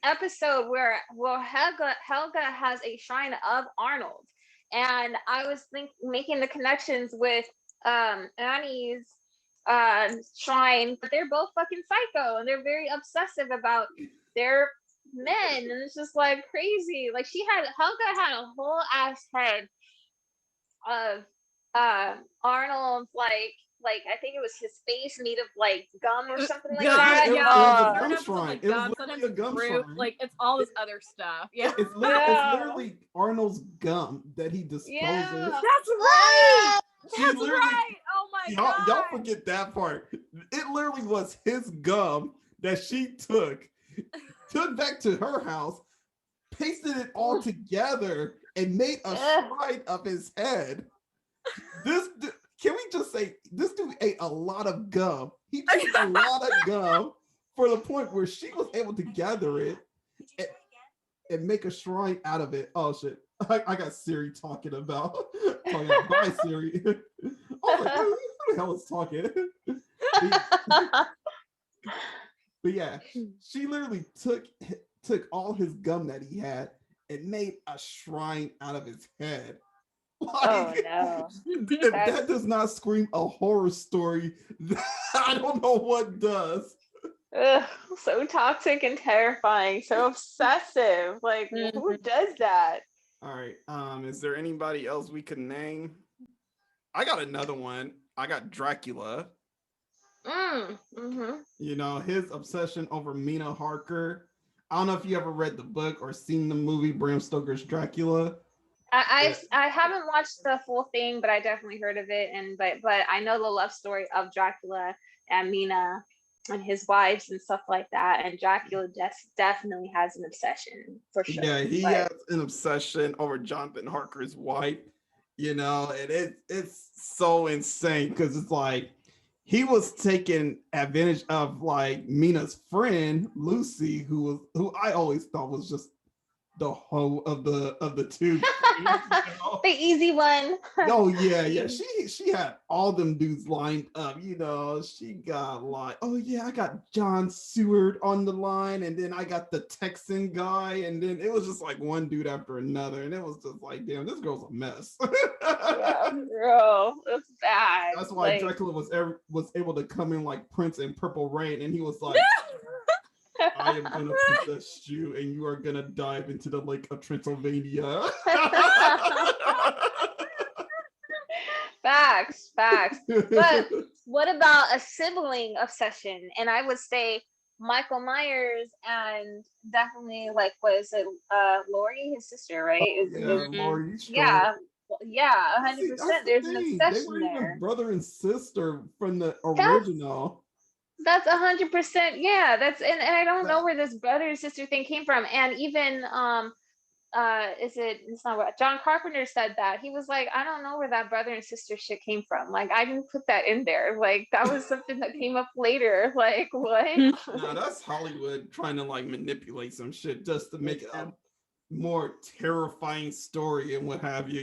Speaker 4: episode where Helga has a shrine of Arnold. And I was making the connections with Annie's shrine, but they're both fucking psycho and they're very obsessive about their men, and it's just like crazy. Like Helga had a whole ass head of Arnold's like I think it was his face made of like gum or something like that.
Speaker 2: It was a gum shrine. It was
Speaker 3: sometimes
Speaker 2: literally a gum
Speaker 3: fruit,
Speaker 2: shrine.
Speaker 3: like it's all this other stuff. Yeah.
Speaker 2: It's literally Arnold's gum that he disposes.
Speaker 4: Yeah.
Speaker 3: That's right.
Speaker 2: She
Speaker 3: That's
Speaker 2: literally-
Speaker 3: right. Oh my god.
Speaker 2: Y'all forget that part. It literally was his gum that she took back to her house, pasted it all together, and made a shrine of his head. Can we just say this dude ate a lot of gum? He ate a lot of gum for the point where she was able to gather it and make a shrine out of it. Oh shit! I got Siri talking about bye Siri. Oh my god, who the hell is talking? But yeah, she literally took all his gum that he had and made a shrine out of his head. Like,
Speaker 4: no.
Speaker 2: If that does not scream a horror story, I don't know what does.
Speaker 4: Ugh, so toxic and terrifying, so obsessive. Like, who does that?
Speaker 2: All right. Is there anybody else we could name? I got another one. I got Dracula. His obsession over Mina Harker. I don't know if you ever read the book or seen the movie Bram Stoker's Dracula.
Speaker 4: I haven't watched the full thing, but I definitely heard of it, but I know the love story of Dracula and Mina and his wives and stuff like that. And Dracula definitely has an obsession for sure.
Speaker 2: Yeah, he has an obsession over Jonathan Harker's wife. And it's so insane because it's like he was taking advantage of like Mina's friend Lucy, who I always thought was just the hoe of the two.
Speaker 4: The easy one.
Speaker 2: Oh yeah. She had all them dudes lined up. She got like, oh yeah, I got John Seward on the line, and then I got the Texan guy, and then it was just like one dude after another, and it was just like, damn, this girl's a mess.
Speaker 4: Yeah, bro, that's bad.
Speaker 2: That's why Dracula was able to come in like Prince in Purple Rain, and he was like, I am gonna possess you, and you are gonna dive into the lake of Transylvania.
Speaker 4: Facts. But what about a sibling obsession? And I would say Michael Myers and definitely like, was it Laurie, his sister, right?
Speaker 2: Laurie.
Speaker 4: Yeah, 100%. There's an
Speaker 2: They
Speaker 4: obsession
Speaker 2: were
Speaker 4: there.
Speaker 2: even brother and sister from the original.
Speaker 4: That's 100%. Yeah, that's and I don't know where this brother and sister thing came from. And even it's not what John Carpenter said, that he was like, I don't know where that brother and sister shit came from. Like, I didn't put that in there. Like, that was something that came up later. Like, what?
Speaker 2: No, that's Hollywood trying to like manipulate some shit just to make it a more terrifying story and what have you,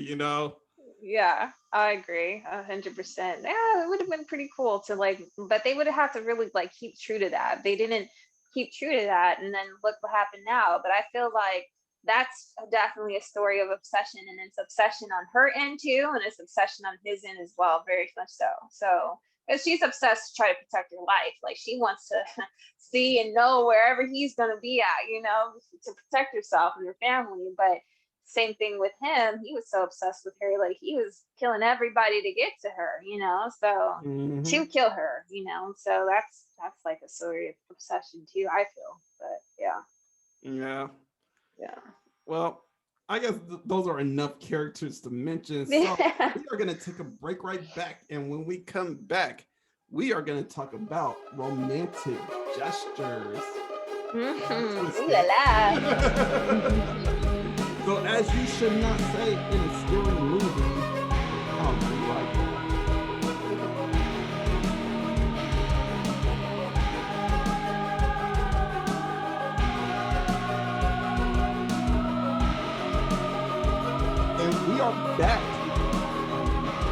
Speaker 4: Yeah, I agree 100%. Yeah, it would have been pretty cool to like, but they would have had to really like keep true to that. They didn't keep true to that, and then look what happened now. But I feel like that's definitely a story of obsession, and it's obsession on her end too, and it's obsession on his end as well, very much so. So, because she's obsessed to try to protect her life, like she wants to see and know wherever he's gonna be at, to protect herself and her family. But same thing with him, he was so obsessed with her, like he was killing everybody to get to her, so to kill her, so that's like a story of obsession too, I feel. But yeah.
Speaker 2: Well, I guess those are enough characters to mention, so we are going to take a break right back, and when we come back, we are going to talk about romantic gestures.
Speaker 4: Ooh la la.
Speaker 2: So as you should not say in a scary movie, I'll be right back. And we are back.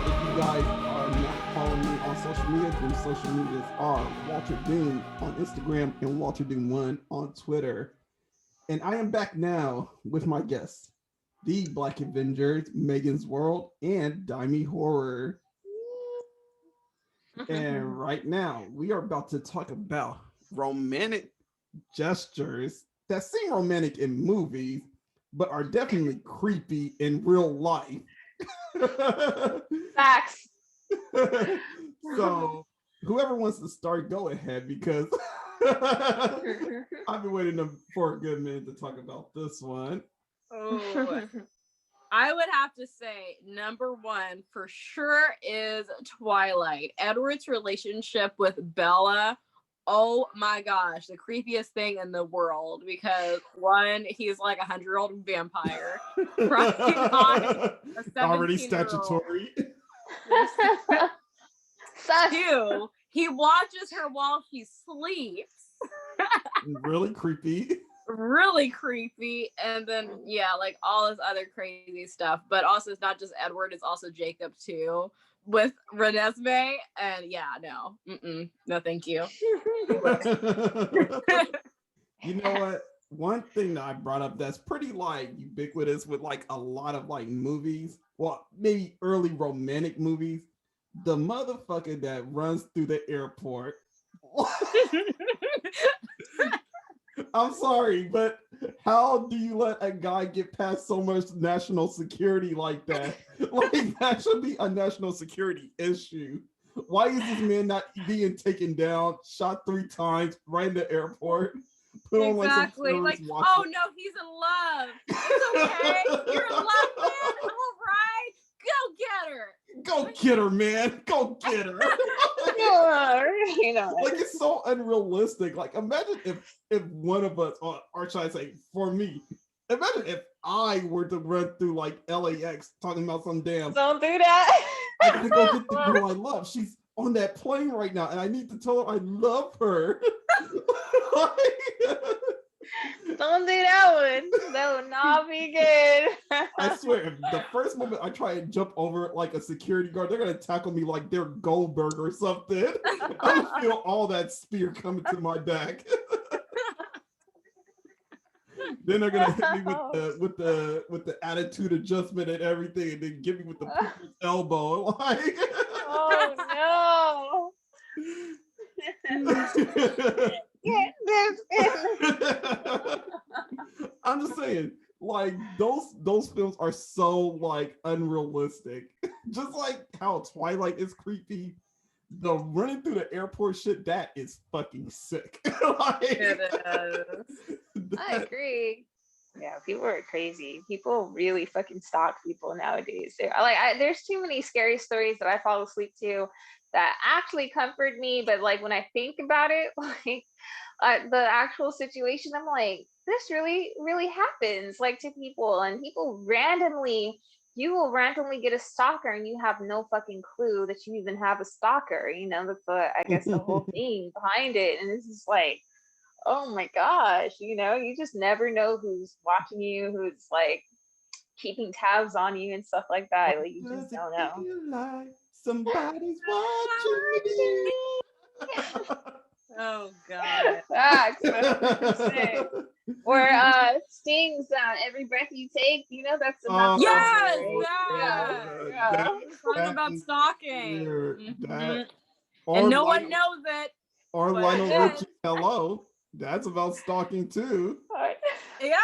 Speaker 2: If you guys are not following me on social media, then social medias are Walter Doom on Instagram and Walter Doom1 on Twitter. And I am back now with my guests, the Black Avengers, Meaganzworld and Dimi Horror. And right now, we are about to talk about romantic gestures that seem romantic in movies, but are definitely creepy in real life.
Speaker 4: Facts.
Speaker 2: So, whoever wants to start, go ahead, because I've been waiting for a good minute to talk about this one.
Speaker 3: Oh, I would have to say number one for sure is Twilight. Edward's relationship with Bella. Oh my gosh, the creepiest thing in the world, because one, he's like a 100-year-old vampire.
Speaker 2: Already statutory.
Speaker 3: Two, he watches her while she sleeps.
Speaker 2: Really creepy.
Speaker 3: Really creepy. And then like all this other crazy stuff. But also it's not just Edward, it's also Jacob too, with Renesmee. And no thank you.
Speaker 2: You know what, one thing that I brought up that's pretty like ubiquitous with like a lot of like movies, well, maybe early romantic movies, the motherfucker that runs through the airport. I'm sorry, but how do you let a guy get past so much national security like that? Like, that should be a national security issue. Why is this man not being taken down, shot 3 times right in the airport?
Speaker 3: Exactly. Like, oh no, he's in love. It's okay. You're in love, man. All right. Go get her.
Speaker 2: Go get her, man. Go get her. Like, it's so unrealistic. Like, imagine if one of us, or should I say, for me, imagine if I were to run through like LAX talking about some damn.
Speaker 4: Don't do that.
Speaker 2: I gotta go get the girl I love. She's on that plane right now, and I need to tell her I love her.
Speaker 4: Don't do that one. That would not be good.
Speaker 2: I swear, if the first moment I try and jump over like a security guard, they're gonna tackle me like they're Goldberg or something. I'm gonna feel all that spear coming to my back. Then they're gonna hit me with the attitude adjustment and everything, and then give me with the people's elbow. Like,
Speaker 4: oh no.
Speaker 2: I'm just saying, like those films are so like unrealistic. Just like how Twilight is creepy, the running through the airport shit, that is fucking sick. Like,
Speaker 3: It is.
Speaker 4: I agree. Yeah, people are crazy. People really fucking stalk people nowadays. There's too many scary stories that I fall asleep to that actually comfort me. But like when I think about it, like the actual situation, I'm like, this really, really happens like to people, and people randomly. You will randomly get a stalker, and you have no fucking clue that you even have a stalker. You know, that's I guess the whole thing behind it. And it's just like, oh my gosh, you know, you just never know who's watching you, who's like keeping tabs on you and stuff like that. Like you just don't know.
Speaker 2: Like somebody's watching me.
Speaker 3: Oh god.
Speaker 4: Facts, 100%. Or Sting's Every Breath You Take, you know, that's another
Speaker 3: Yes,
Speaker 4: one, right?
Speaker 3: yeah. Song about stalking.
Speaker 2: That,
Speaker 3: And no one knows it.
Speaker 2: Or
Speaker 3: but-
Speaker 2: Lionel Richie, Hello. That's about stalking too.
Speaker 3: Yeah.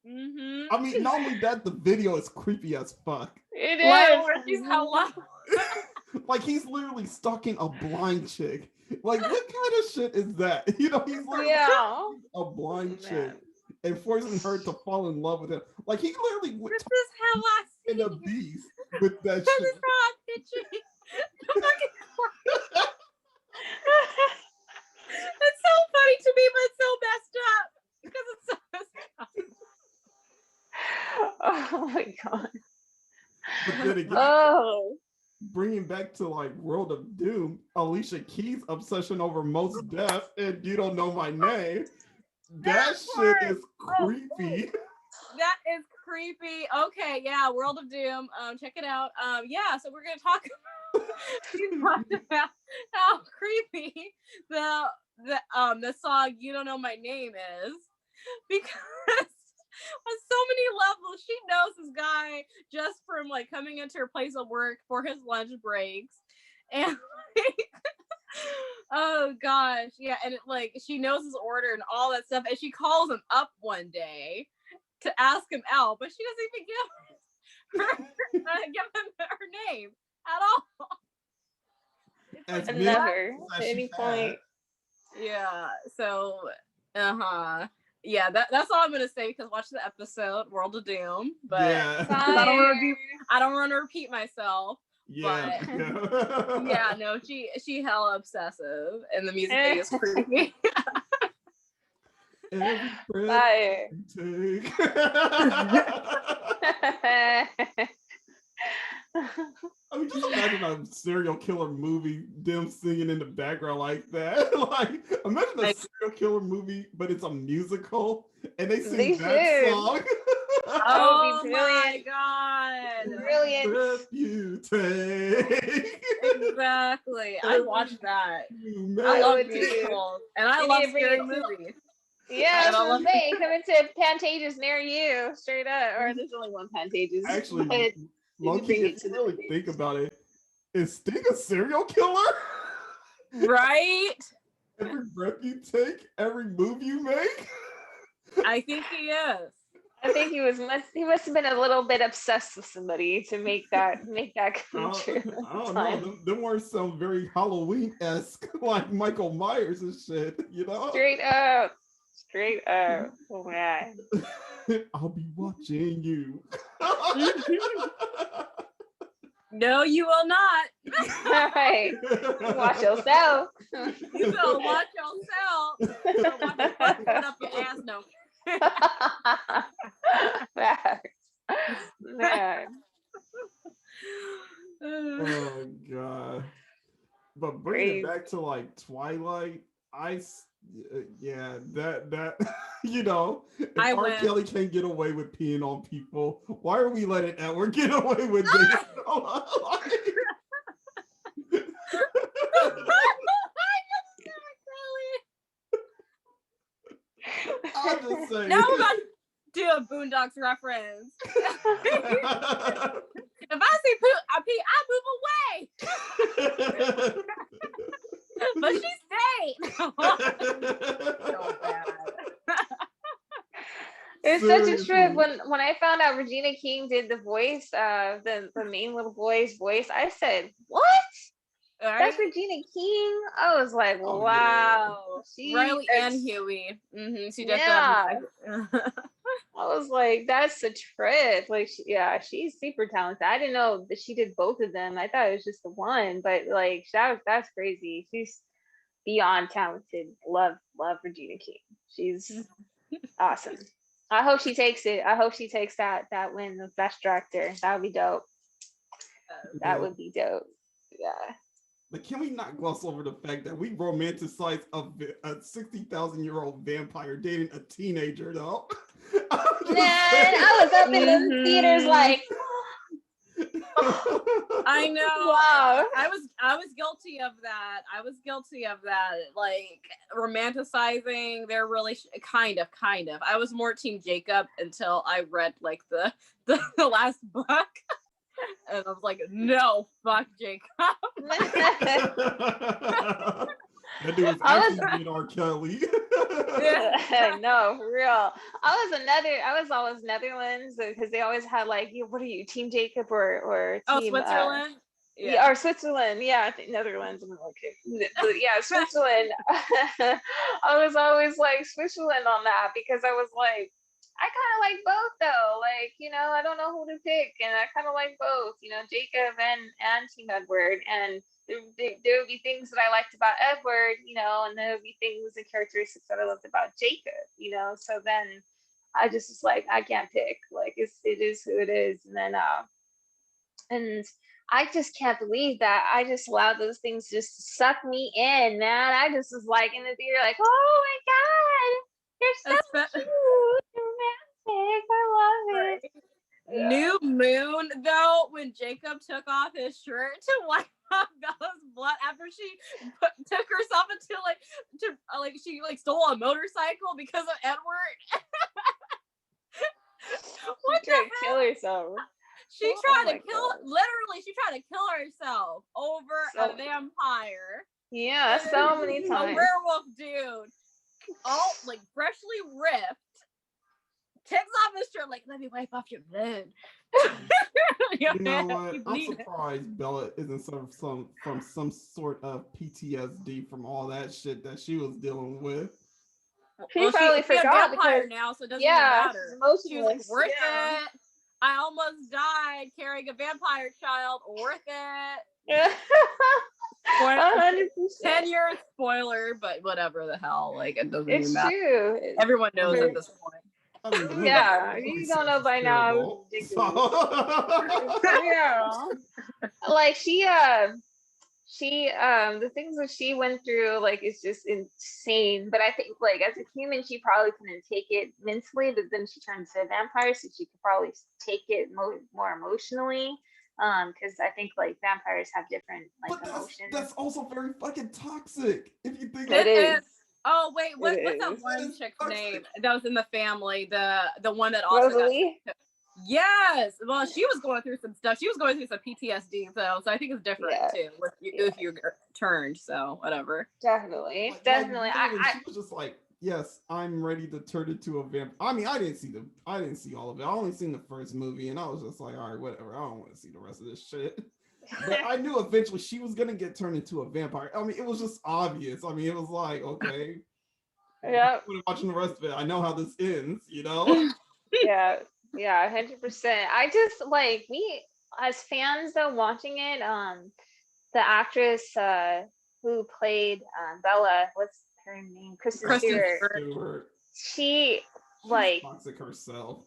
Speaker 2: I mean, not only that, the video is creepy as fuck.
Speaker 4: It
Speaker 3: Lionel
Speaker 4: is.
Speaker 3: Richie's Hello.
Speaker 2: Like he's literally stalking a blind chick. Like what kind of shit is that? You know, he's literally a blind chick and forcing her to fall in love with him. Like he literally went
Speaker 3: This is how I see
Speaker 2: in a
Speaker 3: you.
Speaker 2: beast with that
Speaker 3: This
Speaker 2: shit.
Speaker 3: is how I picture you. It's so funny to me, but it's so messed up because it's so messed up.
Speaker 4: Oh my god.
Speaker 2: But then again,
Speaker 4: Oh.
Speaker 2: bringing back to like World of Doom, Alicia Keys' obsession over Most Def and You Don't Know My Name. That shit is creepy.
Speaker 3: That is creepy. Okay, yeah, World of Doom. Check it out. Yeah, so we're gonna talk about how creepy the song You Don't Know My Name is, because on so many levels she knows this guy just from like coming into her place of work for his lunch breaks, and like, oh gosh, yeah, and it, like she knows his order and all that stuff, and she calls him up one day to ask him out, but she doesn't even give him her name at all.
Speaker 2: As
Speaker 4: And
Speaker 2: many
Speaker 4: never
Speaker 2: as
Speaker 4: at
Speaker 2: she
Speaker 4: any
Speaker 2: had.
Speaker 4: point.
Speaker 3: Yeah, so yeah, that's all I'm gonna say, because watch the episode World of Doom, but
Speaker 2: Yeah.
Speaker 3: I don't want to repeat myself.
Speaker 2: Yeah.
Speaker 3: But yeah, no, she hella obsessive, and the music video is creepy.
Speaker 2: Every breath
Speaker 4: Fire.
Speaker 2: you take. I mean, just imagine a serial killer movie, them singing in the background like that. Like, imagine a serial killer movie, but it's a musical, and they sing that song.
Speaker 3: Oh
Speaker 4: be
Speaker 3: my god!
Speaker 4: Brilliant.
Speaker 2: Breath you take.
Speaker 3: Exactly. I watched that.
Speaker 2: You
Speaker 3: I love
Speaker 4: would too.
Speaker 3: musicals, and I
Speaker 4: You
Speaker 3: love
Speaker 4: need to bring
Speaker 3: scary
Speaker 4: it to-
Speaker 3: movies.
Speaker 4: Yeah,
Speaker 3: And I love-
Speaker 4: say coming to Pantages near you, straight up. Or there's only one Pantages.
Speaker 2: Actually,
Speaker 4: but
Speaker 2: low-key,
Speaker 4: bring it
Speaker 2: if
Speaker 4: to
Speaker 2: you
Speaker 4: the
Speaker 2: really
Speaker 4: movie.
Speaker 2: think about it, is Sting a serial killer?
Speaker 3: Right?
Speaker 2: Every breath you take, every move you make.
Speaker 3: I think he is.
Speaker 4: I think he must have been a little bit obsessed with somebody to make that come
Speaker 2: I
Speaker 4: true.
Speaker 2: don't know. Them words sound very Halloween-esque, like Michael Myers and shit, you know?
Speaker 4: Straight up. Straight up. Oh man.
Speaker 2: I'll be watching you.
Speaker 3: No, you will not.
Speaker 4: All right. Watch yourself.
Speaker 3: You better watch yourself. You better watch your butt put up your ass. No.
Speaker 4: Facts. Man.
Speaker 2: Oh god. But bringing it back to like Twilight, Yeah, that you know, if
Speaker 3: I
Speaker 2: R.
Speaker 3: win.
Speaker 2: Kelly can't get away with peeing on people, why are we letting Edward get away with Jason? I'm just saying.
Speaker 3: Now we're about to do a Boondocks reference. If I see poop, I pee, I move away. But she stayed. So bad.
Speaker 4: It's such a trip. When I found out Regina King did the voice, the main little boy's voice, I said, "What?
Speaker 3: Right?
Speaker 4: That's Regina King?" I was like,
Speaker 2: Oh,
Speaker 4: "Wow."
Speaker 3: Riley and Huey. Mm-hmm. She did
Speaker 4: Yeah.
Speaker 3: that.
Speaker 4: I was like, "That's a trip." Like, she's super talented. I didn't know that she did both of them. I thought it was just the one, but like, that's crazy. She's beyond talented. Love Regina King. She's awesome. I hope she takes it. I hope she takes that win of best director. That would be dope. That would be dope. Yeah.
Speaker 2: But can we not gloss over the fact that we romanticize a 60,000-year-old vampire dating a teenager, though?
Speaker 4: Man, I was up in the theaters like,
Speaker 3: I know.
Speaker 4: wow.
Speaker 3: I was guilty of that. Like romanticizing their relation. Kind of. I was more team Jacob until I read like the last book. And I was like, no, fuck Jacob.
Speaker 2: That dude was actually being R. Kelly.
Speaker 4: No, for real. I was always Netherlands because they always had like, what are you, Team Jacob or Team
Speaker 3: Switzerland?
Speaker 4: Yeah, or Switzerland. Yeah, I think Netherlands. I'm okay. But yeah, Switzerland. I was always like Switzerland on that because I was like, I kind of like both though. Like, I don't know who to pick, and I kind of like both. Jacob and Team Edward, and there would be things that I liked about Edward, and there would be things and characteristics that I loved about Jacob, So then I just was like, I can't pick. Like, it is who it is, and then and I just can't believe that I just allowed those things just to suck me in, man. I just was like in the theater, like, oh my god. You're so cute, romantic. I love it. Yeah.
Speaker 3: New Moon, though, when Jacob took off his shirt to wipe off Bella's blood after she took herself into she stole a motorcycle because of Edward.
Speaker 4: What the hell? Kill herself.
Speaker 3: She tried to kill herself over a vampire.
Speaker 4: Yeah, so many times.
Speaker 3: A werewolf dude, all like freshly ripped, takes off his shirt, like, let me wipe off your blood.
Speaker 2: You know what? I'm surprised Bella isn't from some sort of PTSD from all that shit that she was dealing with.
Speaker 4: She probably forgot because
Speaker 3: now, so it doesn't matter.
Speaker 4: She was
Speaker 3: like, worth it. I almost died carrying a vampire child. Worth it.
Speaker 4: Yeah. 100%.
Speaker 3: 10-year spoiler, but whatever the hell. Like, it doesn't even matter.
Speaker 4: It's true.
Speaker 3: Everyone knows at this point.
Speaker 2: I mean,
Speaker 4: yeah, you don't know by now. Yeah. Like the things that she went through, like, is just insane. But I think, like, as a human, she probably couldn't take it mentally, but then she turned into a vampire, so she could probably take it more emotionally. Because I think, like, vampires have different, like, emotions.
Speaker 2: That's also very fucking toxic. If you think
Speaker 4: it is.
Speaker 3: Oh wait, what's that one chick's name that was in the family? The one that also
Speaker 4: Rosalie?
Speaker 3: Yes. Well, she was going through some stuff. She was going through some PTSD, so I think it's different too if you turned. So whatever.
Speaker 4: Definitely.
Speaker 2: She was just like, yes, I'm ready to turn into a vampire. I mean, I didn't see all of it. I only seen the first movie, and I was just like, all right, whatever. I don't want to see the rest of this shit. But I knew eventually she was gonna get turned into a vampire. I mean, it was just obvious. I mean, it was like, okay,
Speaker 4: yeah.
Speaker 2: Watching the rest of it, I know how this ends.
Speaker 4: Yeah, 100%. I just like we as fans though watching it. The actress who played Bella, what's her name? Kristen Stewart. She's like
Speaker 2: toxic herself.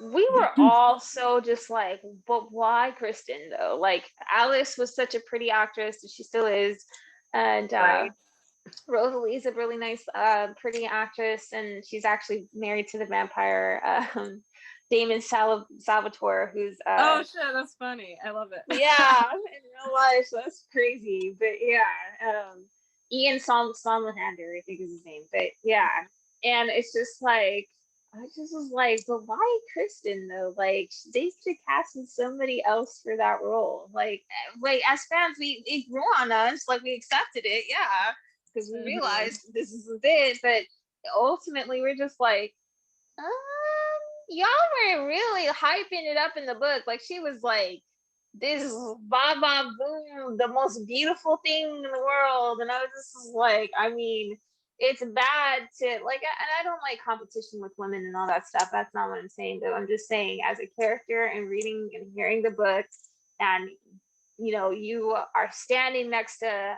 Speaker 4: We were all so just like, but why Kristen though? Like, Alice was such a pretty actress, and she still is, and Rosalie's a really nice, pretty actress, and she's actually married to the vampire Damon Salvatore, who's
Speaker 3: Oh shit, that's funny. I love it.
Speaker 4: yeah, in real life. So that's crazy. But yeah, Ian Somlander, I think is his name. But yeah, and it's just like I just was like, but why Kristen though? Like they should have casted somebody else for that role. Like as fans, it grew on us. Like we accepted it, yeah, because we realized this is it. But ultimately, we're just like, y'all were really hyping it up in the book. Like she was like this Baba Boom, the most beautiful thing in the world. And I was just like, I mean, it's bad to like, and I don't like competition with women and all that stuff. That's not what I'm saying, though. I'm just saying, as a character and reading and hearing the book, and you are standing next to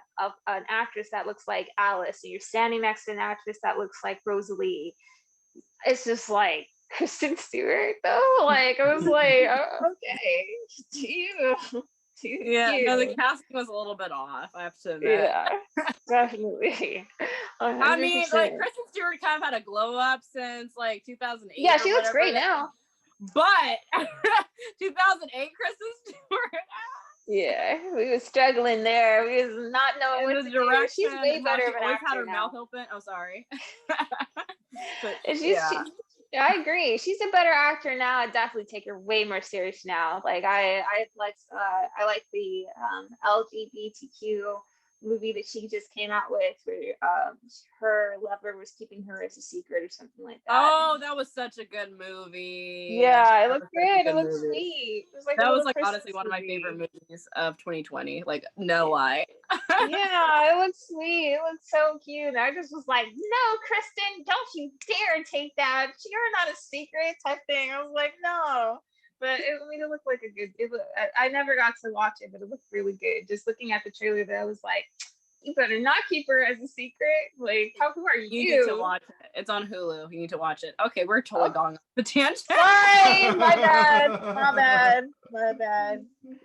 Speaker 4: an actress that looks like Alice, and you're standing next to an actress that looks like Rosalie. It's just like Kristen Stewart, though. Like I was like, oh, okay,
Speaker 3: yeah, no, the casting was a little bit off, I have to admit.
Speaker 4: Yeah, definitely. 100%.
Speaker 3: I mean, like Kristen Stewart kind of had a glow up since like 2008.
Speaker 4: Yeah, she looks great now.
Speaker 3: But 2008 Kristen Stewart.
Speaker 4: Yeah, we was struggling there. We was not knowing what to do. She's way better of an
Speaker 3: always
Speaker 4: actor
Speaker 3: had her
Speaker 4: now.
Speaker 3: mouth open. Oh, sorry. But
Speaker 4: I agree. She's a better actor now. I definitely take her way more serious now. Like I like the LGBTQ movie that she just came out with, where her lover was keeping her as a secret or something like that.
Speaker 3: Oh, that was such a good movie.
Speaker 4: Yeah, it looked good. It looked sweet. It was like
Speaker 3: that was like honestly one of my favorite movies of 2020. Like no lie.
Speaker 4: Yeah, it looked sweet. It looked so cute. And I just was like, no, Kristen, don't you dare take that. You're not a secret type thing. I was like, no. But it looked like a good. I never got to watch it, but it looked really good. Just looking at the trailer, that I was like, you better not keep her as a secret. Like, who are you?
Speaker 3: You need to watch it. It's on Hulu. You need to watch it. Okay, we're totally going off the tangent.
Speaker 4: Sorry, my bad.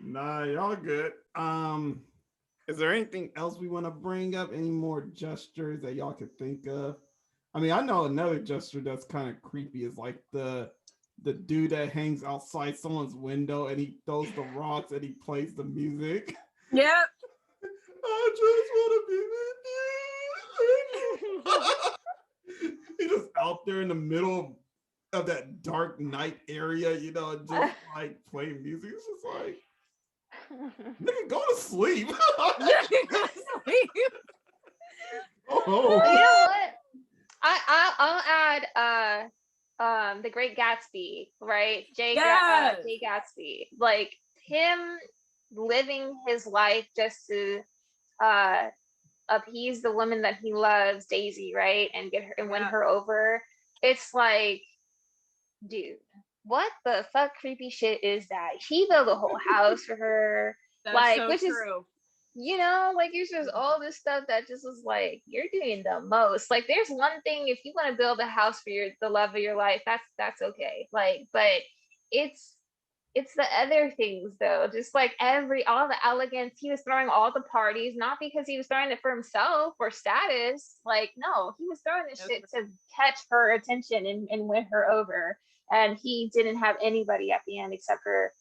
Speaker 2: Nah, y'all good. Is there anything else we want to bring up? Any more gestures that y'all could think of? I mean, I know another gesture that's kind of creepy is like the dude that hangs outside someone's window and he throws the rocks and he plays the music.
Speaker 3: Yep.
Speaker 2: I just want to be with you. He's just out there in the middle of that dark night area, and just like playing music. It's just like, nigga, go to sleep.
Speaker 4: Oh. You know what? I'll add The Great Gatsby, right? Jay Gatsby, like him living his life just to appease the woman that he loves, Daisy, right, and get her and win her over. It's like, dude, what the fuck creepy shit is that? He built a whole house for her.
Speaker 3: That's
Speaker 4: like,
Speaker 3: so
Speaker 4: which
Speaker 3: true.
Speaker 4: is, like it's just all this stuff that just was like, you're doing the most. Like, there's one thing, if you want to build a house for the love of your life, that's okay. Like, but it's the other things though, just like all the elegance. He was throwing all the parties, not because he was throwing it for himself or status. Like, no, he was throwing this shit to catch her attention and win her over. And he didn't have anybody at the end except for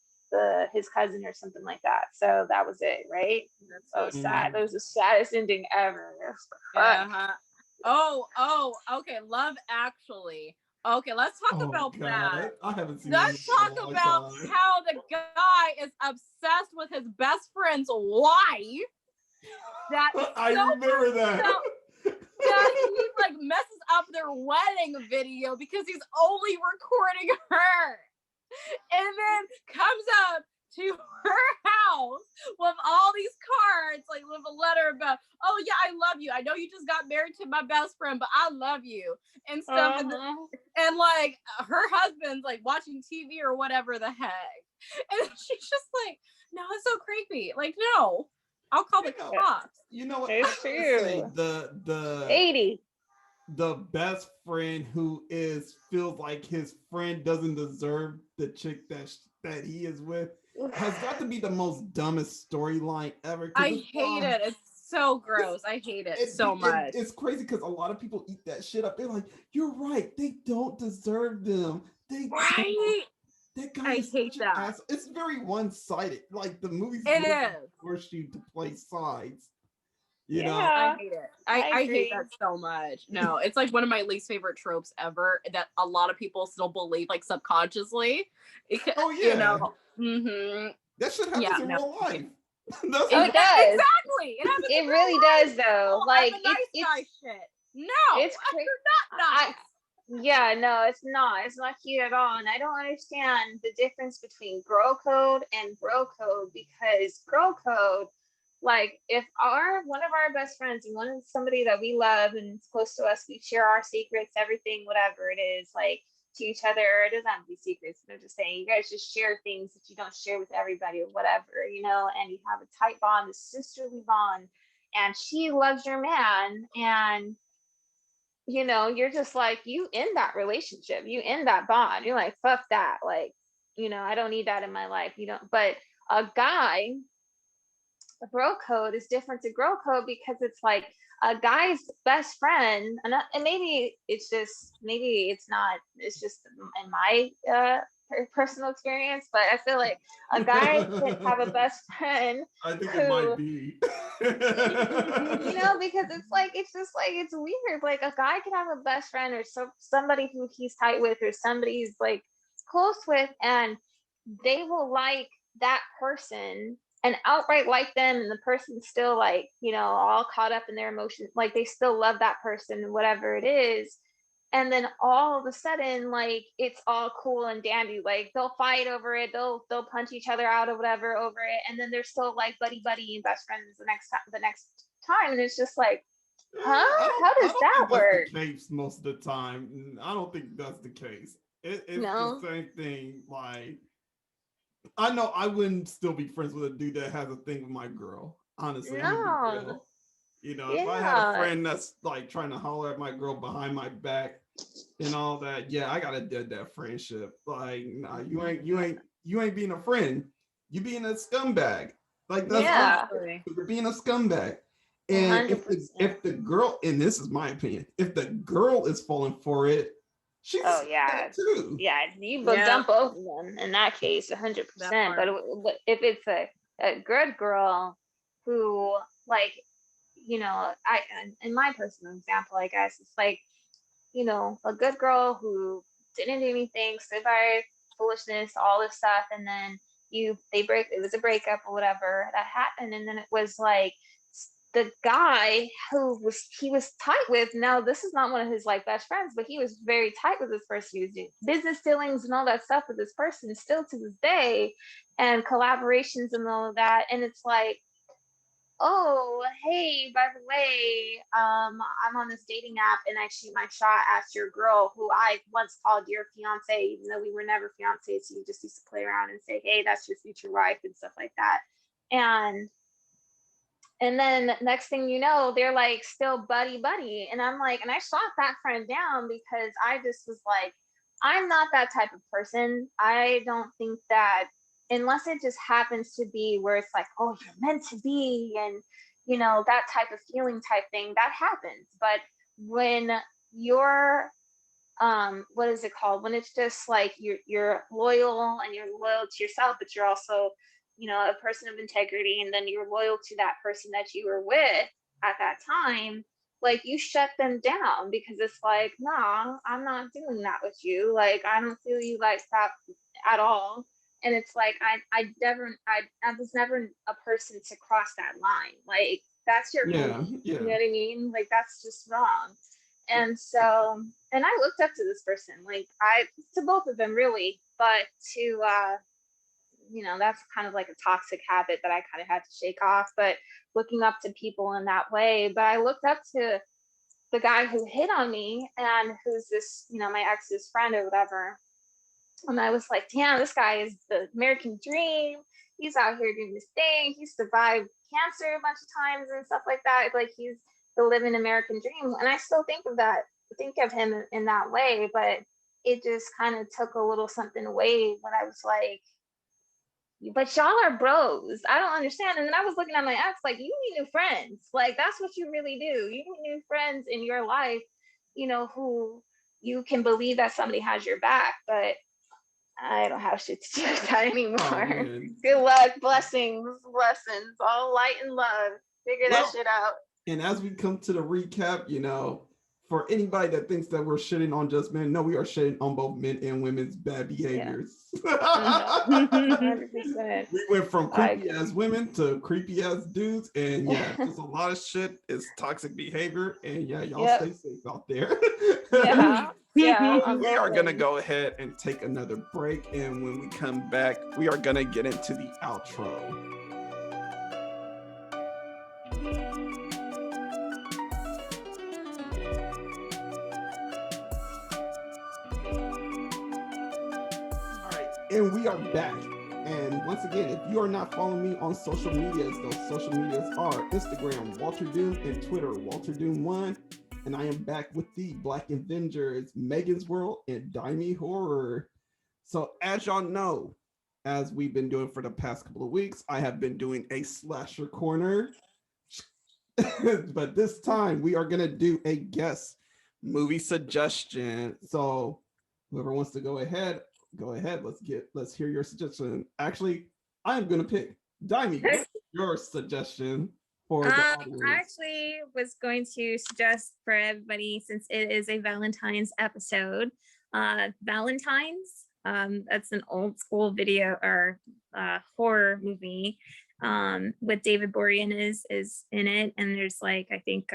Speaker 4: his cousin or something like that. So that was it, right? That's so sad. That was the saddest ending ever.
Speaker 3: Yeah. Oh, okay. Love Actually. Okay, let's talk about that.
Speaker 2: I haven't seen.
Speaker 3: Let's talk about how the guy is obsessed with his best friend's wife.
Speaker 2: I remember that.
Speaker 3: That he like messes up their wedding video because he's only recording her, and then comes up to her house with all these cards, like with a letter about, oh yeah, I love you. I know you just got married to my best friend, but I love you and stuff. And like her husband's like watching TV or whatever the heck, and she's just like, no, it's so creepy. Like, no, I'll call the cops.
Speaker 2: You know what?
Speaker 4: It's true.
Speaker 2: The
Speaker 4: 80.
Speaker 2: The best friend who feels like his friend doesn't deserve the chick that he is with has got to be the most dumbest storyline ever.
Speaker 3: I hate it. It's so gross. I hate it so much.
Speaker 2: It's crazy because a lot of people eat that shit up. They're like, "You're right. They don't deserve them. They
Speaker 3: Right.
Speaker 2: That guy is
Speaker 3: hate
Speaker 2: such an
Speaker 3: that.
Speaker 2: asshole." It's very one-sided. Like the movies
Speaker 3: It
Speaker 2: really
Speaker 3: is.
Speaker 2: force you to play sides. You know?
Speaker 3: I hate it. I hate
Speaker 4: agree.
Speaker 3: that so much. No, it's like one of my least favorite tropes ever that a lot of people still believe, like subconsciously.
Speaker 2: Oh yeah.
Speaker 3: You know. Mm-hmm.
Speaker 2: That shit happens in
Speaker 3: no.
Speaker 2: real life.
Speaker 4: It does.
Speaker 3: Exactly. It happens.
Speaker 4: It
Speaker 3: in
Speaker 4: really
Speaker 3: real life.
Speaker 4: does, though.
Speaker 3: Oh,
Speaker 4: Like
Speaker 3: I'm a nice
Speaker 4: it's
Speaker 3: guy shit. No,
Speaker 4: it's crazy.
Speaker 3: you're not nice.
Speaker 4: Yeah, no, it's not. It's not cute at all. And I don't understand the difference between girl code and bro code, because girl code, like if one of our best friends and somebody that we love and it's close to us, we share our secrets, everything, whatever it is, like to each other. It doesn't have to be secrets. I'm just saying you guys just share things that you don't share with everybody or whatever, you know, and you have a tight bond, a sisterly bond, and she loves your man, and you know, you're just like, you end that relationship, you end that bond. You're like, fuck that. Like, you know, I don't need that in my life. You don't, but a guy, a bro code is different to girl code because it's like a guy's best friend, and maybe it's not, it's just in my personal experience, but I feel like a guy could have a best friend.
Speaker 2: I think it might be.
Speaker 4: You know, because it's just like it's weird. Like a guy can have a best friend or somebody who he's tight with or somebody he's like close with, and they will like that person and outright like them, and the person's still like, you know, all caught up in their emotions, like they still love that person, whatever it is. And then all of a sudden, like it's all cool and dandy. Like they'll fight over it, they'll punch each other out or whatever over it, and then they're still like buddy and best friends the next time. And it's just like, huh? How does that work?
Speaker 2: That's the case most of the time. I don't think that's the case. It's
Speaker 4: No.
Speaker 2: the same thing. Like, I know I wouldn't still be friends with a dude that has a thing with my girl. Honestly, I'm gonna be
Speaker 4: No.
Speaker 2: real. You know, if I had a friend that's like trying to holler at my girl behind my back and all that, yeah, I gotta dead that friendship. Like, nah, you ain't being a friend. You being a scumbag. Like that's
Speaker 4: Yeah.
Speaker 2: you're being a scumbag. And
Speaker 4: 100%.
Speaker 2: if the girl, and this is my opinion, if the girl is falling for it, she's too.
Speaker 4: Yeah, you would dump both of them in that case, 100%. But if it's a good girl who, like, you know, in my personal example, I guess it's like, you know, a good girl who didn't do anything, stood by foolishness, all this stuff, and then it was a breakup or whatever that happened, and then it was like the guy he was tight with, now this is not one of his like best friends, but he was very tight with this person. He was doing business dealings and all that stuff with this person still to this day, and collaborations and all of that. And it's like, oh, hey, by the way, I'm on this dating app and I shoot my shot at your girl who I once called your fiance, even though we were never fiancés. So you just used to play around and say, hey, that's your future wife and stuff like that. And then next thing you know, they're like still buddy. And I'm like, and I shot that friend down because I just was like, I'm not that type of person. I don't think that, unless it just happens to be where it's like, oh, you're meant to be, and you know, that type of feeling type thing, that happens. But when you're what is it called, when it's just like you're loyal and you're loyal to yourself, but you're also, you know, a person of integrity, and then you're loyal to that person that you were with at that time, like you shut them down because it's like, nah, I'm not doing that with you. Like, I don't feel you like that at all. And it's like, I was never a person to cross that line. Like, that's your homie. You know what I mean? Like, that's just wrong. And so, and I looked up to this person, like to both of them really, but to, you know, that's kind of like a toxic habit that I kind of had to shake off, but looking up to people in that way. But I looked up to the guy who hit on me and who's this, you know, my ex's friend or whatever. And I was like, damn, this guy is the American dream. He's out here doing this thing. He survived cancer a bunch of times and stuff like that. Like, he's the living American dream. And I still think of him in that way, but it just kind of took a little something away when I was like, but y'all are bros. I don't understand. And then I was looking at my ex like, you need new friends. Like, that's what you really do. You need new friends in your life, you know, who you can believe that somebody has your back. But I don't have shit to do with that anymore. Good luck, blessings, all light and love. Figure that shit out.
Speaker 2: And as we come to the recap, you know, for anybody that thinks that we're shitting on just men, no, we are shitting on both men and women's bad behaviors. Yeah.
Speaker 4: 100%.
Speaker 2: We went from creepy ass women to creepy ass dudes, and yeah, there's a lot of shit. It's toxic behavior, and yeah, y'all stay safe out there.
Speaker 4: Yeah.
Speaker 2: We are gonna go ahead and take another break, and when we come back, we are gonna get into the outro. And we are back. And once again, if you are not following me on social medias, those social medias are Instagram, Walter Doom, and Twitter, Walter Doom 1. And I am back with the Black Avengers, Meaganzworld and Dimi Horror. So as y'all know, as we've been doing for the past couple of weeks, I have been doing a slasher corner. But this time we are gonna do a guest movie suggestion. So whoever wants to go ahead. Let's hear your suggestion. Actually, I'm gonna pick Dimi. What's your suggestion for the audience?
Speaker 5: I actually was going to suggest for everybody, since it is a Valentine's episode, Valentine's. That's an old school video or horror movie with David Borean is in it, and there's like I think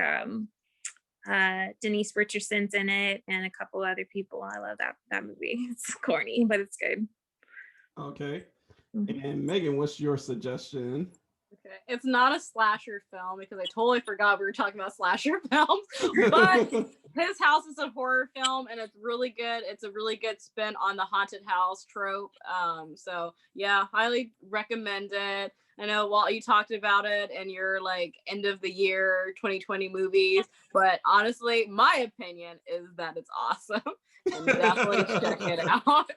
Speaker 5: Denise Richardson's in it and a couple other people. I love that movie. It's corny, but it's good.
Speaker 2: Okay. And Megan, what's your suggestion?
Speaker 3: Okay. It's not a slasher film because I totally forgot we were talking about slasher films, but His House is a horror film and it's really good. It's a really good spin on the haunted house trope. So yeah, highly recommend it. I know, Walt, you talked about it in your like end of the year 2020 movies, but honestly, my opinion is that it's awesome. And definitely check it out.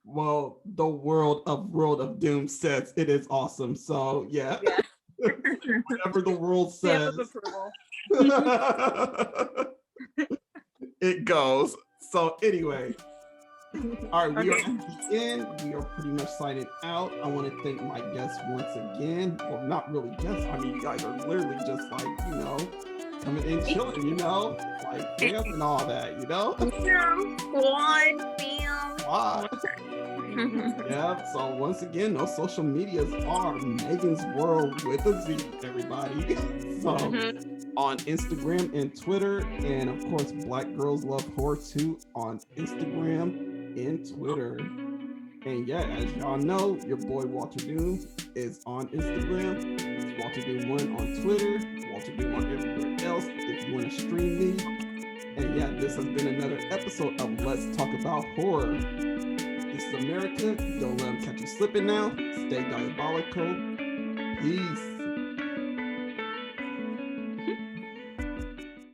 Speaker 2: Well, the World of Doom says it is awesome. So yeah. Whatever the world says. It goes. So anyway. All right, we are at the end. We are pretty much signing out. I want to thank my guests once again. Well, not really guests. I mean, you guys are literally just like, you know, coming in chilling, you know, like fans and all that, you know? Squad. Yeah, so once again, those social medias are Meaganzworld with a Z, everybody. So on Instagram and Twitter, and of course, Black Girls Love Horror 2 on Instagram and Twitter. And yeah, as y'all know, your boy Walter Doom is on Instagram. It's Walter Doom 1 on Twitter, Walter Doom on everywhere else if you want to stream me. And yeah, this has been another episode of Let's Talk About Horror. This is America. Don't let them catch you slipping now. Stay diabolical. Peace.